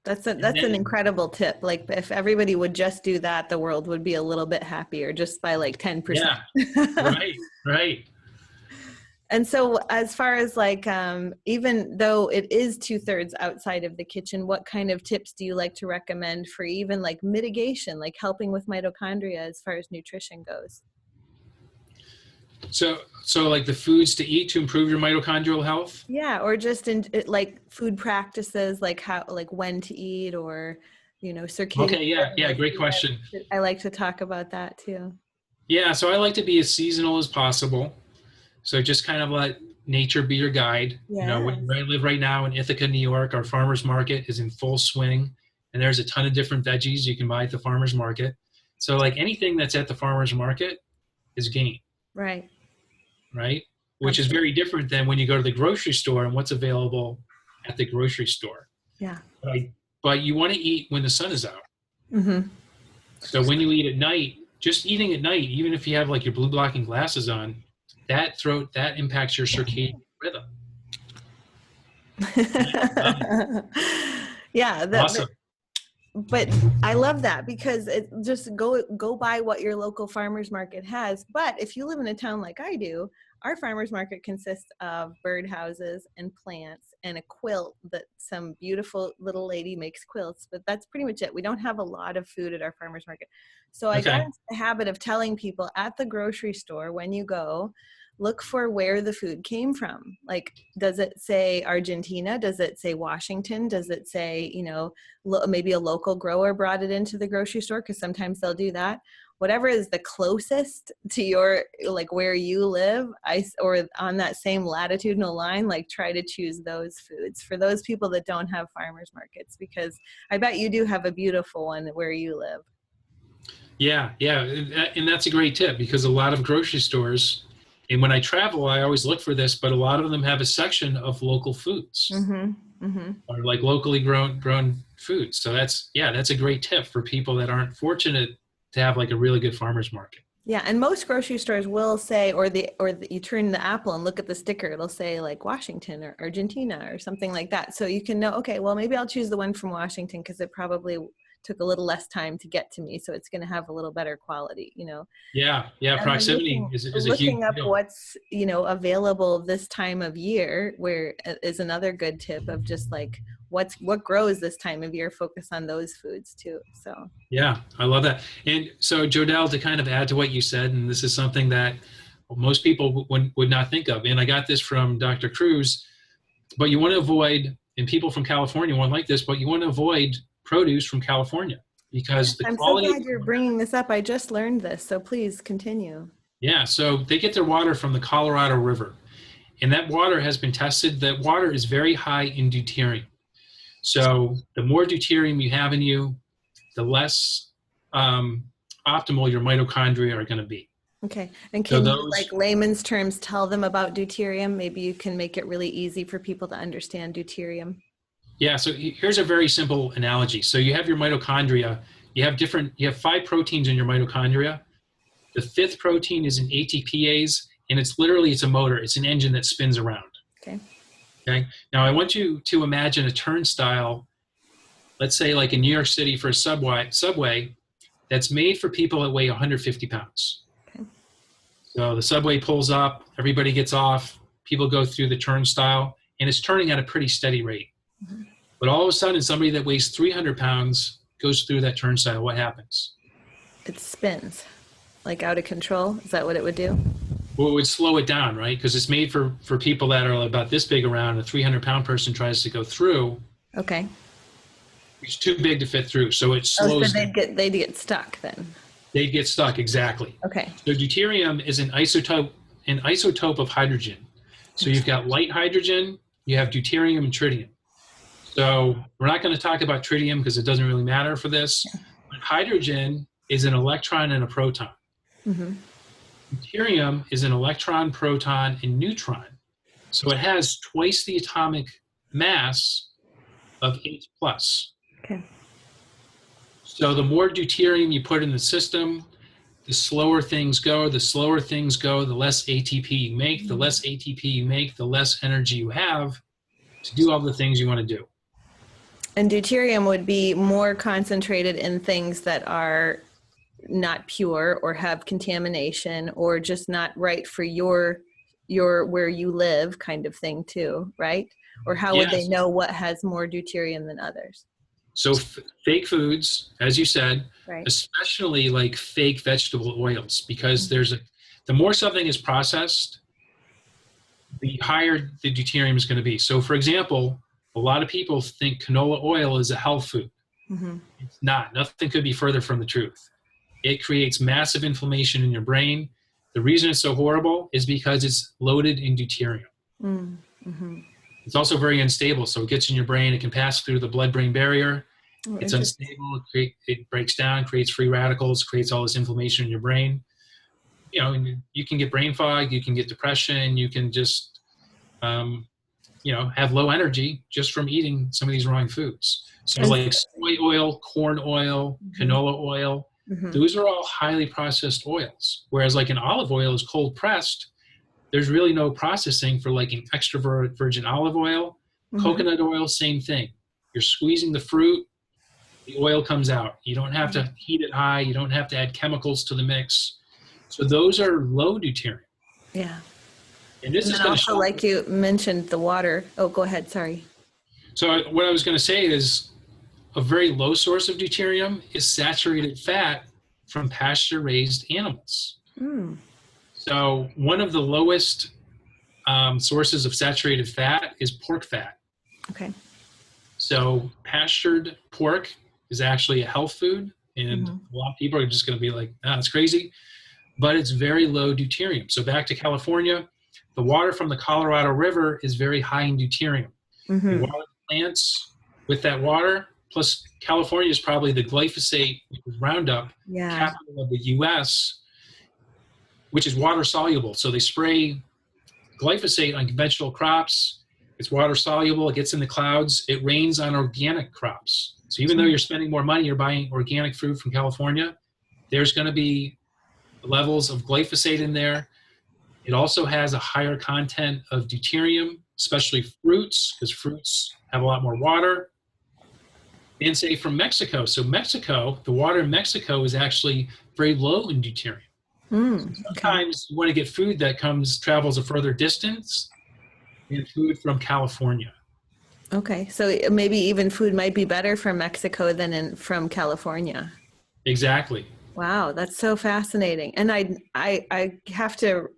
And That's an then, incredible tip. Like if everybody would just do that, the world would be a little bit happier just by like 10%. yeah, right, right. And so as far as like, even though it is 2/3 outside of the kitchen, what kind of tips do you like to recommend for even like mitigation, like helping with mitochondria as far as nutrition goes? So like the foods to eat to improve your mitochondrial health. Yeah. Or just in like food practices, like how, like when to eat or, circadian Okay, yeah, rhythm, yeah, like great question. I like to talk about that too. Yeah, so I like to be as seasonal as possible. So just kind of let nature be your guide. Yeah. Where I live right now in Ithaca, New York, our farmers market is in full swing, and there's a ton of different veggies you can buy at the farmers market. So like anything that's at the farmers market is game, Right. right? Which is Absolutely. very different than when you go to the grocery store and what's available at the grocery store. Yeah. But you want to eat when the sun is out. Mm-hmm. So when you eat at night, just eating at night, even if you have like your blue blocking glasses on, that impacts your circadian rhythm. Yeah, Awesome. but I love that because it just go by what your local farmers market has. But if you live in a town like I do, our farmers market consists of birdhouses and plants and a quilt that some beautiful little lady makes quilts, but that's pretty much it. We don't have a lot of food at our farmers market. So I got Okay. into the habit of telling people at the grocery store, when you go, look for where the food came from. Like, does it say Argentina? Does it say Washington? Does it say, maybe a local grower brought it into the grocery store? Because sometimes they'll do that. Whatever is the closest to your, like where you live, or on that same latitudinal line, like try to choose those foods for those people that don't have farmers markets, because I bet you do have a beautiful one where you live. Yeah, yeah, and that's a great tip because a lot of grocery stores, and when I travel, I always look for this, but a lot of them have a section of local foods Mm-hmm. Mm-hmm. or like locally grown foods. So that's a great tip for people that aren't fortunate to have like a really good farmer's market. Yeah, and most grocery stores will say, you turn the apple and look at the sticker, it'll say like Washington or Argentina or something like that. So you can know, okay, well maybe I'll choose the one from Washington because it probably took a little less time to get to me, so it's going to have a little better quality. Yeah, yeah, And then proximity is a huge looking up deal. what's, available this time of year, where is another good tip of just like what grows this time of year, focus on those foods too. So Yeah, I love that. And so, Jodelle, to kind of add to what you said, and this is something that most people would not think of, and I got this from Dr. Cruz, but you want to avoid, and people from California won't like this, but you want to avoid produce from California because the I'm so quality of glad you're bringing this up. I just learned this, so please continue. yeah, so they get their water from the Colorado River, and that water has been tested. That water is very high in deuterium. So the more deuterium you have in you, the less optimal your mitochondria are going to be. Okay, and So can you, those, like layman's terms, tell them about deuterium? Maybe you can make it really easy for people to understand deuterium. yeah. So here's a very simple analogy. So you have your mitochondria. You have 5 proteins in your mitochondria. The 5th protein is an ATPase, and it's a motor. It's an engine that spins around. Okay. Okay. Now I want you to imagine a turnstile, let's say like in New York City for a subway that's made for people that weigh 150 pounds. Okay. So the subway pulls up, everybody gets off, people go through the turnstile, and it's turning at a pretty steady rate. Mm-hmm. But all of a sudden, somebody that weighs 300 pounds goes through that turnstile. What happens? It spins, like out of control. Is that what it would do? Well, it would slow it down, right? Because it's made for people that are about this big around. A 300-pound person tries to go through. Okay. It's too big to fit through, so it Oh, slows so down. they'd get stuck then. They get stuck, exactly. Okay. So deuterium is an isotope of hydrogen. So you've got light hydrogen, you have deuterium and tritium. So we're not going to talk about tritium because it doesn't really matter for this. But hydrogen is an electron and a proton. Mm-hmm. Deuterium is an electron, proton, and neutron. So it has twice the atomic mass of H+. Okay. So the more deuterium you put in the system, the slower things go. The slower things go, the less ATP you make. The less ATP you make, the less energy you have to do all the things you want to do. And deuterium would be more concentrated in things that are not pure or have contamination or just not right for your where you live kind of thing too, right? Or how would they know what has more deuterium than others? So fake foods, as you said, right. Especially like fake vegetable oils, because the more something is processed, the higher the deuterium is going to be. So for example, a lot of people think canola oil is a health food. Mm-hmm. It's not. Nothing could be further from the truth. It creates massive inflammation in your brain. The reason it's so horrible is because it's loaded in deuterium. Mm-hmm. It's also very unstable, so it gets in your brain. It can pass through the blood-brain barrier. It's unstable. It breaks down, creates free radicals, creates all this inflammation in your brain. You know, and you can get brain fog. You can get depression. You can just, have low energy just from eating some of these wrong foods. So like soy oil, corn oil, canola oil, those are all highly processed oils. Whereas like an olive oil is cold pressed. There's really no processing for like an extra virgin olive oil. Coconut oil, same thing. You're squeezing the fruit, the oil comes out. You don't have to heat it high. You don't have to add chemicals to the mix. So those are low deuterium. Yeah. And this is also, like you mentioned, the water. Oh, go ahead. Sorry. So what I was going to say is a very low source of deuterium is saturated fat from pasture-raised animals. So one of the lowest sources of saturated fat is pork fat. Okay. So pastured pork is actually a health food, and a lot of people are just going to be like, it's crazy. But it's very low deuterium. So back to California, the water from the Colorado River is very high in deuterium. You water the plants with that water, plus California is probably the glyphosate, Roundup, capital of the U.S., which is water soluble. So they spray glyphosate on conventional crops. It's water soluble. It gets in the clouds. It rains on organic crops. So even though you're spending more money, you're buying organic fruit from California, there's going to be levels of glyphosate in there. It also has a higher content of deuterium, especially fruits, because fruits have a lot more water. And say from Mexico. So Mexico, the water in Mexico is actually very low in deuterium. So sometimes you want to get food that travels a further distance than food from California. Okay, so maybe even food might be better from Mexico than from California. Exactly. Wow, that's so fascinating. And I have to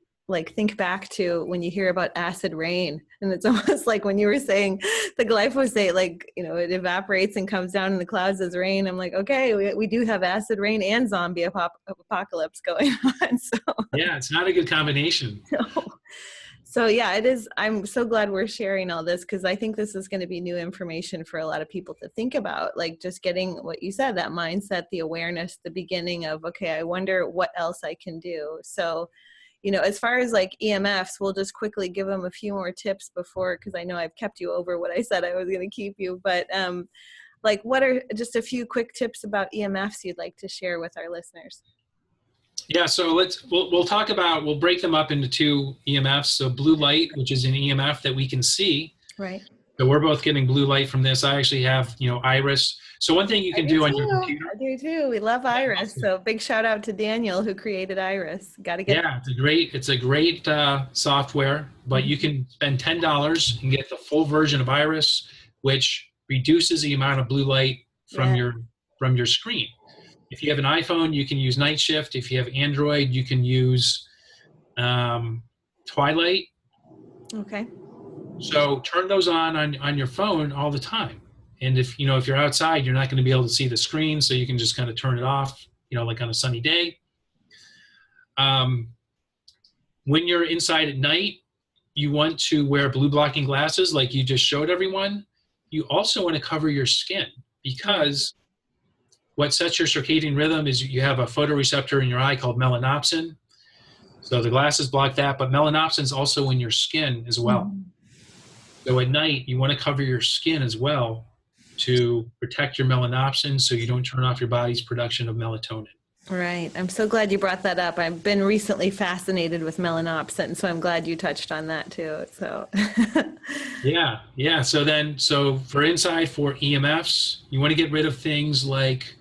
think back to when you hear about acid rain, and it's almost like when you were saying the glyphosate, it evaporates and comes down in the clouds as rain. I'm like, okay, we do have acid rain and zombie apocalypse going on. So yeah, it's not a good combination. No. So yeah, it is. I'm so glad we're sharing all this, because I think this is going to be new information for a lot of people to think about, just getting what you said, that mindset, the awareness, the beginning of, okay, I wonder what else I can do. So, as far as EMFs, we'll just quickly give them a few more tips before, because I know I've kept you over what I said I was going to keep you, but what are just a few quick tips about EMFs you'd like to share with our listeners? Yeah, so we'll break them up into two EMFs. So blue light, which is an EMF that we can see. Right. So we're both getting blue light from this. I actually have, Iris. So one thing you can do on your computer. I do too. We love Iris. So big shout out to Daniel who created Iris. Got to get. Yeah, it's a great software, but you can spend $10 and get the full version of Iris, which reduces the amount of blue light from your screen. If you have an iPhone, you can use Night Shift. If you have Android, you can use Twilight. Okay. So turn those on your phone all the time. And if you're outside, you're not going to be able to see the screen, so you can just kind of turn it off, like on a sunny day. When you're inside at night, you want to wear blue blocking glasses like you just showed everyone. You also want to cover your skin, because what sets your circadian rhythm is you have a photoreceptor in your eye called melanopsin. So the glasses block that, but melanopsin is also in your skin as well. So at night, you want to cover your skin as well to protect your melanopsin so you don't turn off your body's production of melatonin. Right. I'm so glad you brought that up. I've been recently fascinated with melanopsin, so I'm glad you touched on that too. So Yeah. So for inside, for EMFs, you want to get rid of things like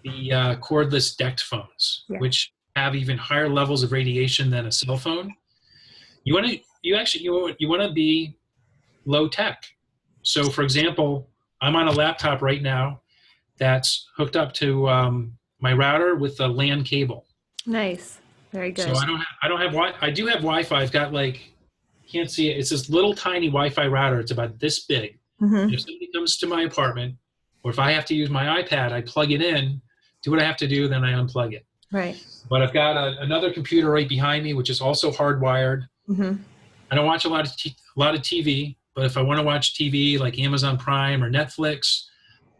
the cordless DECT phones, which have even higher levels of radiation than a cell phone. You want to be low tech. So for example, I'm on a laptop right now that's hooked up to my router with a LAN cable. Nice. Very good. So I do have Wi-Fi. I've got can't see it. It's this little tiny Wi-Fi router. It's about this big. And if somebody comes to my apartment, or if I have to use my iPad, I plug it in, do what I have to do, then I unplug it. Right. But I've got another computer right behind me, which is also hardwired. I don't watch a lot of TV, but if I want to watch TV like Amazon Prime or Netflix,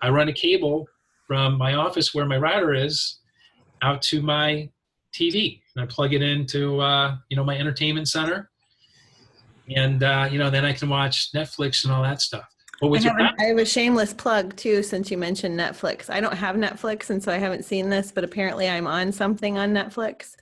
I run a cable from my office where my router is out to my TV, and I plug it into my entertainment center, and then I can watch Netflix and all that stuff. But I have a shameless plug too, since you mentioned Netflix. I don't have Netflix, and so I haven't seen this, but apparently I'm on something on Netflix.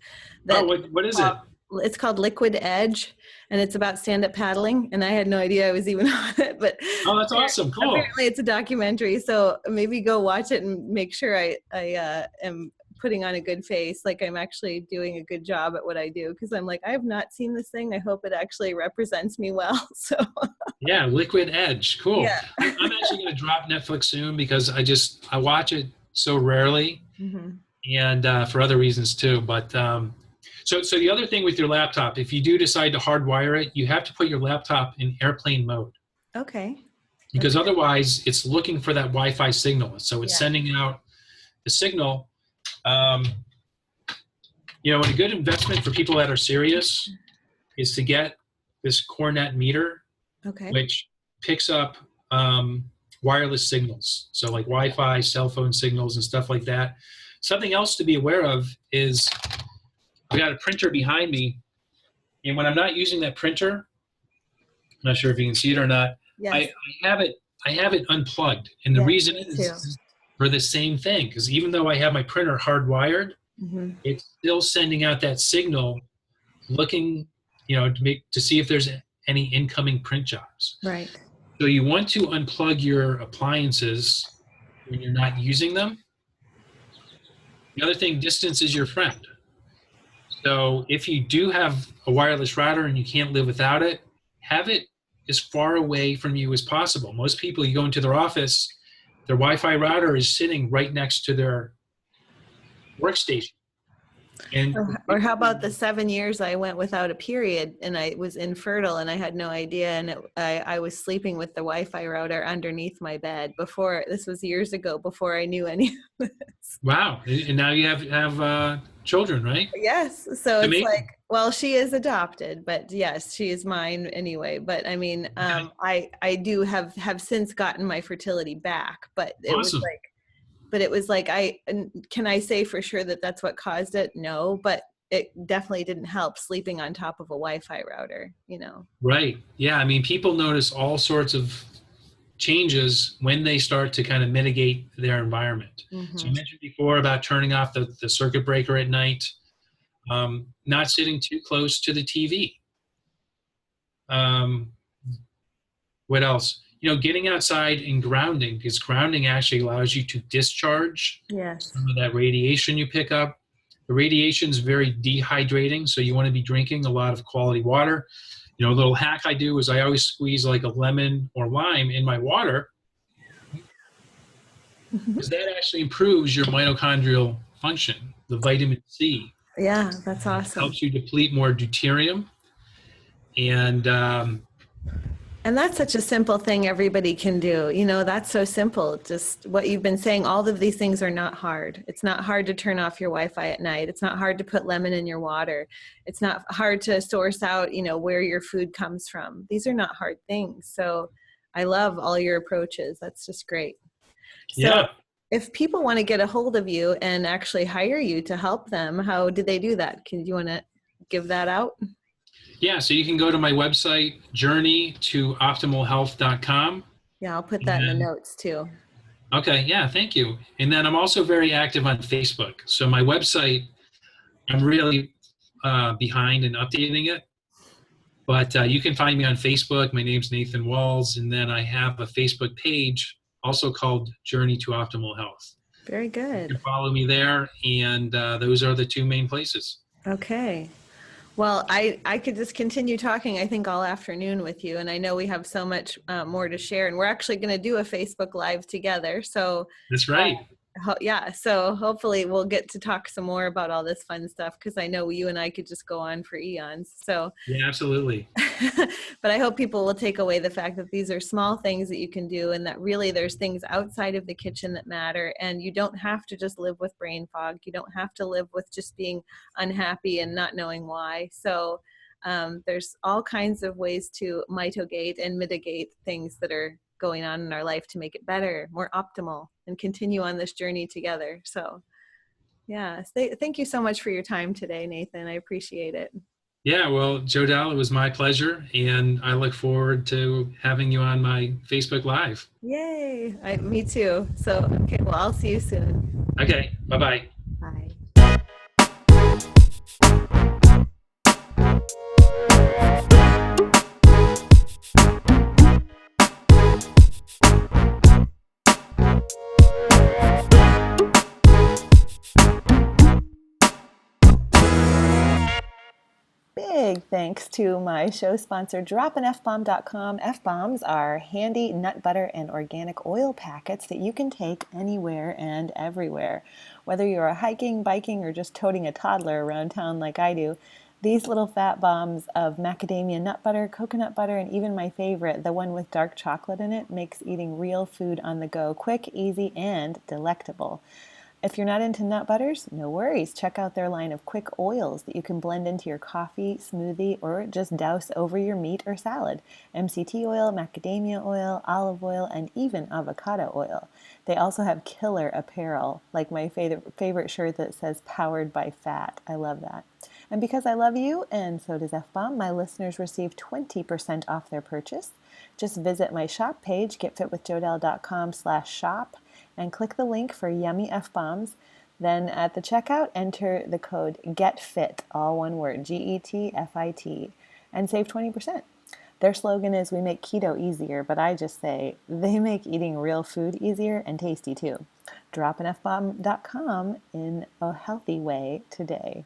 What is it? It's called Liquid Edge, and it's about stand-up paddling, and I had no idea I was even on it. But that's awesome. Cool. Apparently it's a documentary, so maybe go watch it and make sure I am putting on a good face, like I'm actually doing a good job at what I do, because I'm like, I have not seen this thing. I hope it actually represents me well. So yeah, Liquid Edge. Cool. Yeah. I'm actually going to drop Netflix soon because I watch it so rarely, and for other reasons too. But so the other thing with your laptop, if you do decide to hardwire it, you have to put your laptop in airplane mode. Okay. Because otherwise it's looking for that Wi-Fi signal. So it's sending out the signal. A good investment for people that are serious is to get this Cornet meter, which picks up wireless signals. So like Wi-Fi, cell phone signals and stuff like that. Something else to be aware of is I've got a printer behind me, and when I'm not using that printer, I'm not sure if you can see it or not, I have it unplugged. And the reason is for the same thing, because even though I have my printer hardwired, it's still sending out that signal looking, to see if there's any incoming print jobs. Right. So you want to unplug your appliances when you're not using them. The other thing, distance is your friend. So if you do have a wireless router and you can't live without it, have it as far away from you as possible. Most people, you go into their office, their Wi-Fi router is sitting right next to their workstation. And or how about the 7 years I went without a period and I was infertile and I had no idea, and I was sleeping with the Wi-Fi router underneath my bed this was years ago, before I knew any of this. Wow. And now you have children, right? Yes. So it's like, well, she is adopted, but yes, she is mine anyway. But I mean, I do have since gotten my fertility back, but it was like, can I say for sure that that's what caused it? No, but it definitely didn't help sleeping on top of a Wi-Fi router, Right. Yeah. I mean, people notice all sorts of changes when they start to kind of mitigate their environment. So I mentioned before about turning off the circuit breaker at night, not sitting too close to the TV. What else? Getting outside and grounding, because grounding actually allows you to discharge some of that radiation you pick up. The radiation is very dehydrating, so you want to be drinking a lot of quality water. A little hack I do is I always squeeze like a lemon or lime in my water, because that actually improves your mitochondrial function, the vitamin C. Yeah, that's awesome. It helps you deplete more deuterium. And that's such a simple thing everybody can do. That's so simple. Just what you've been saying, all of these things are not hard. It's not hard to turn off your Wi-Fi at night. It's not hard to put lemon in your water. It's not hard to source out, where your food comes from. These are not hard things. So I love all your approaches. That's just great. So if people want to get a hold of you and actually hire you to help them, how do they do that? Do you want to give that out? Yeah, so you can go to my website, journeytooptimalhealth.com. Yeah, I'll put that in the notes too. Okay, yeah, thank you. And then I'm also very active on Facebook. So my website, I'm really behind in updating it. But you can find me on Facebook. My name's Nathan Walz. And then I have a Facebook page also called Journey to Optimal Health. Very good. You can follow me there. And those are the two main places. Okay. Well, I could just continue talking, I think, all afternoon with you. And I know we have so much more to share. And we're actually going to do a Facebook Live together. So that's right. Yeah. So hopefully we'll get to talk some more about all this fun stuff, because I know you and I could just go on for eons. So yeah, absolutely. But I hope people will take away the fact that these are small things that you can do, and that really there's things outside of the kitchen that matter. And you don't have to just live with brain fog. You don't have to live with just being unhappy and not knowing why. So there's all kinds of ways to mitigate and mitigate things that are going on in our life to make it better, more optimal, and continue on this journey together. So yeah, thank you so much for your time today, Nathan. I appreciate it. Yeah, well, Jodelle, it was my pleasure, and I look forward to having you on my Facebook Live. Yay, me too. So, okay, well, I'll see you soon. Okay, bye-bye. Bye. Big thanks to my show sponsor, dropinfbomb.com. F-bombs are handy nut butter and organic oil packets that you can take anywhere and everywhere. Whether you're hiking, biking, or just toting a toddler around town like I do, these little fat bombs of macadamia nut butter, coconut butter, and even my favorite, the one with dark chocolate in it, makes eating real food on the go quick, easy, and delectable. If you're not into nut butters, no worries. Check out their line of quick oils that you can blend into your coffee, smoothie, or just douse over your meat or salad. MCT oil, macadamia oil, olive oil, and even avocado oil. They also have killer apparel, like my favorite shirt that says "Powered by Fat." I love that. And because I love you, and so does F-Bomb, my listeners receive 20% off their purchase. Just visit my shop page, getfitwithjodelle.com/shop, and click the link for yummy F-bombs. Then at the checkout, enter the code GETFIT, all one word, GETFIT, and save 20%. Their slogan is, "We make keto easier," but I just say, they make eating real food easier and tasty too. Dropinfbomb.com in a healthy way today.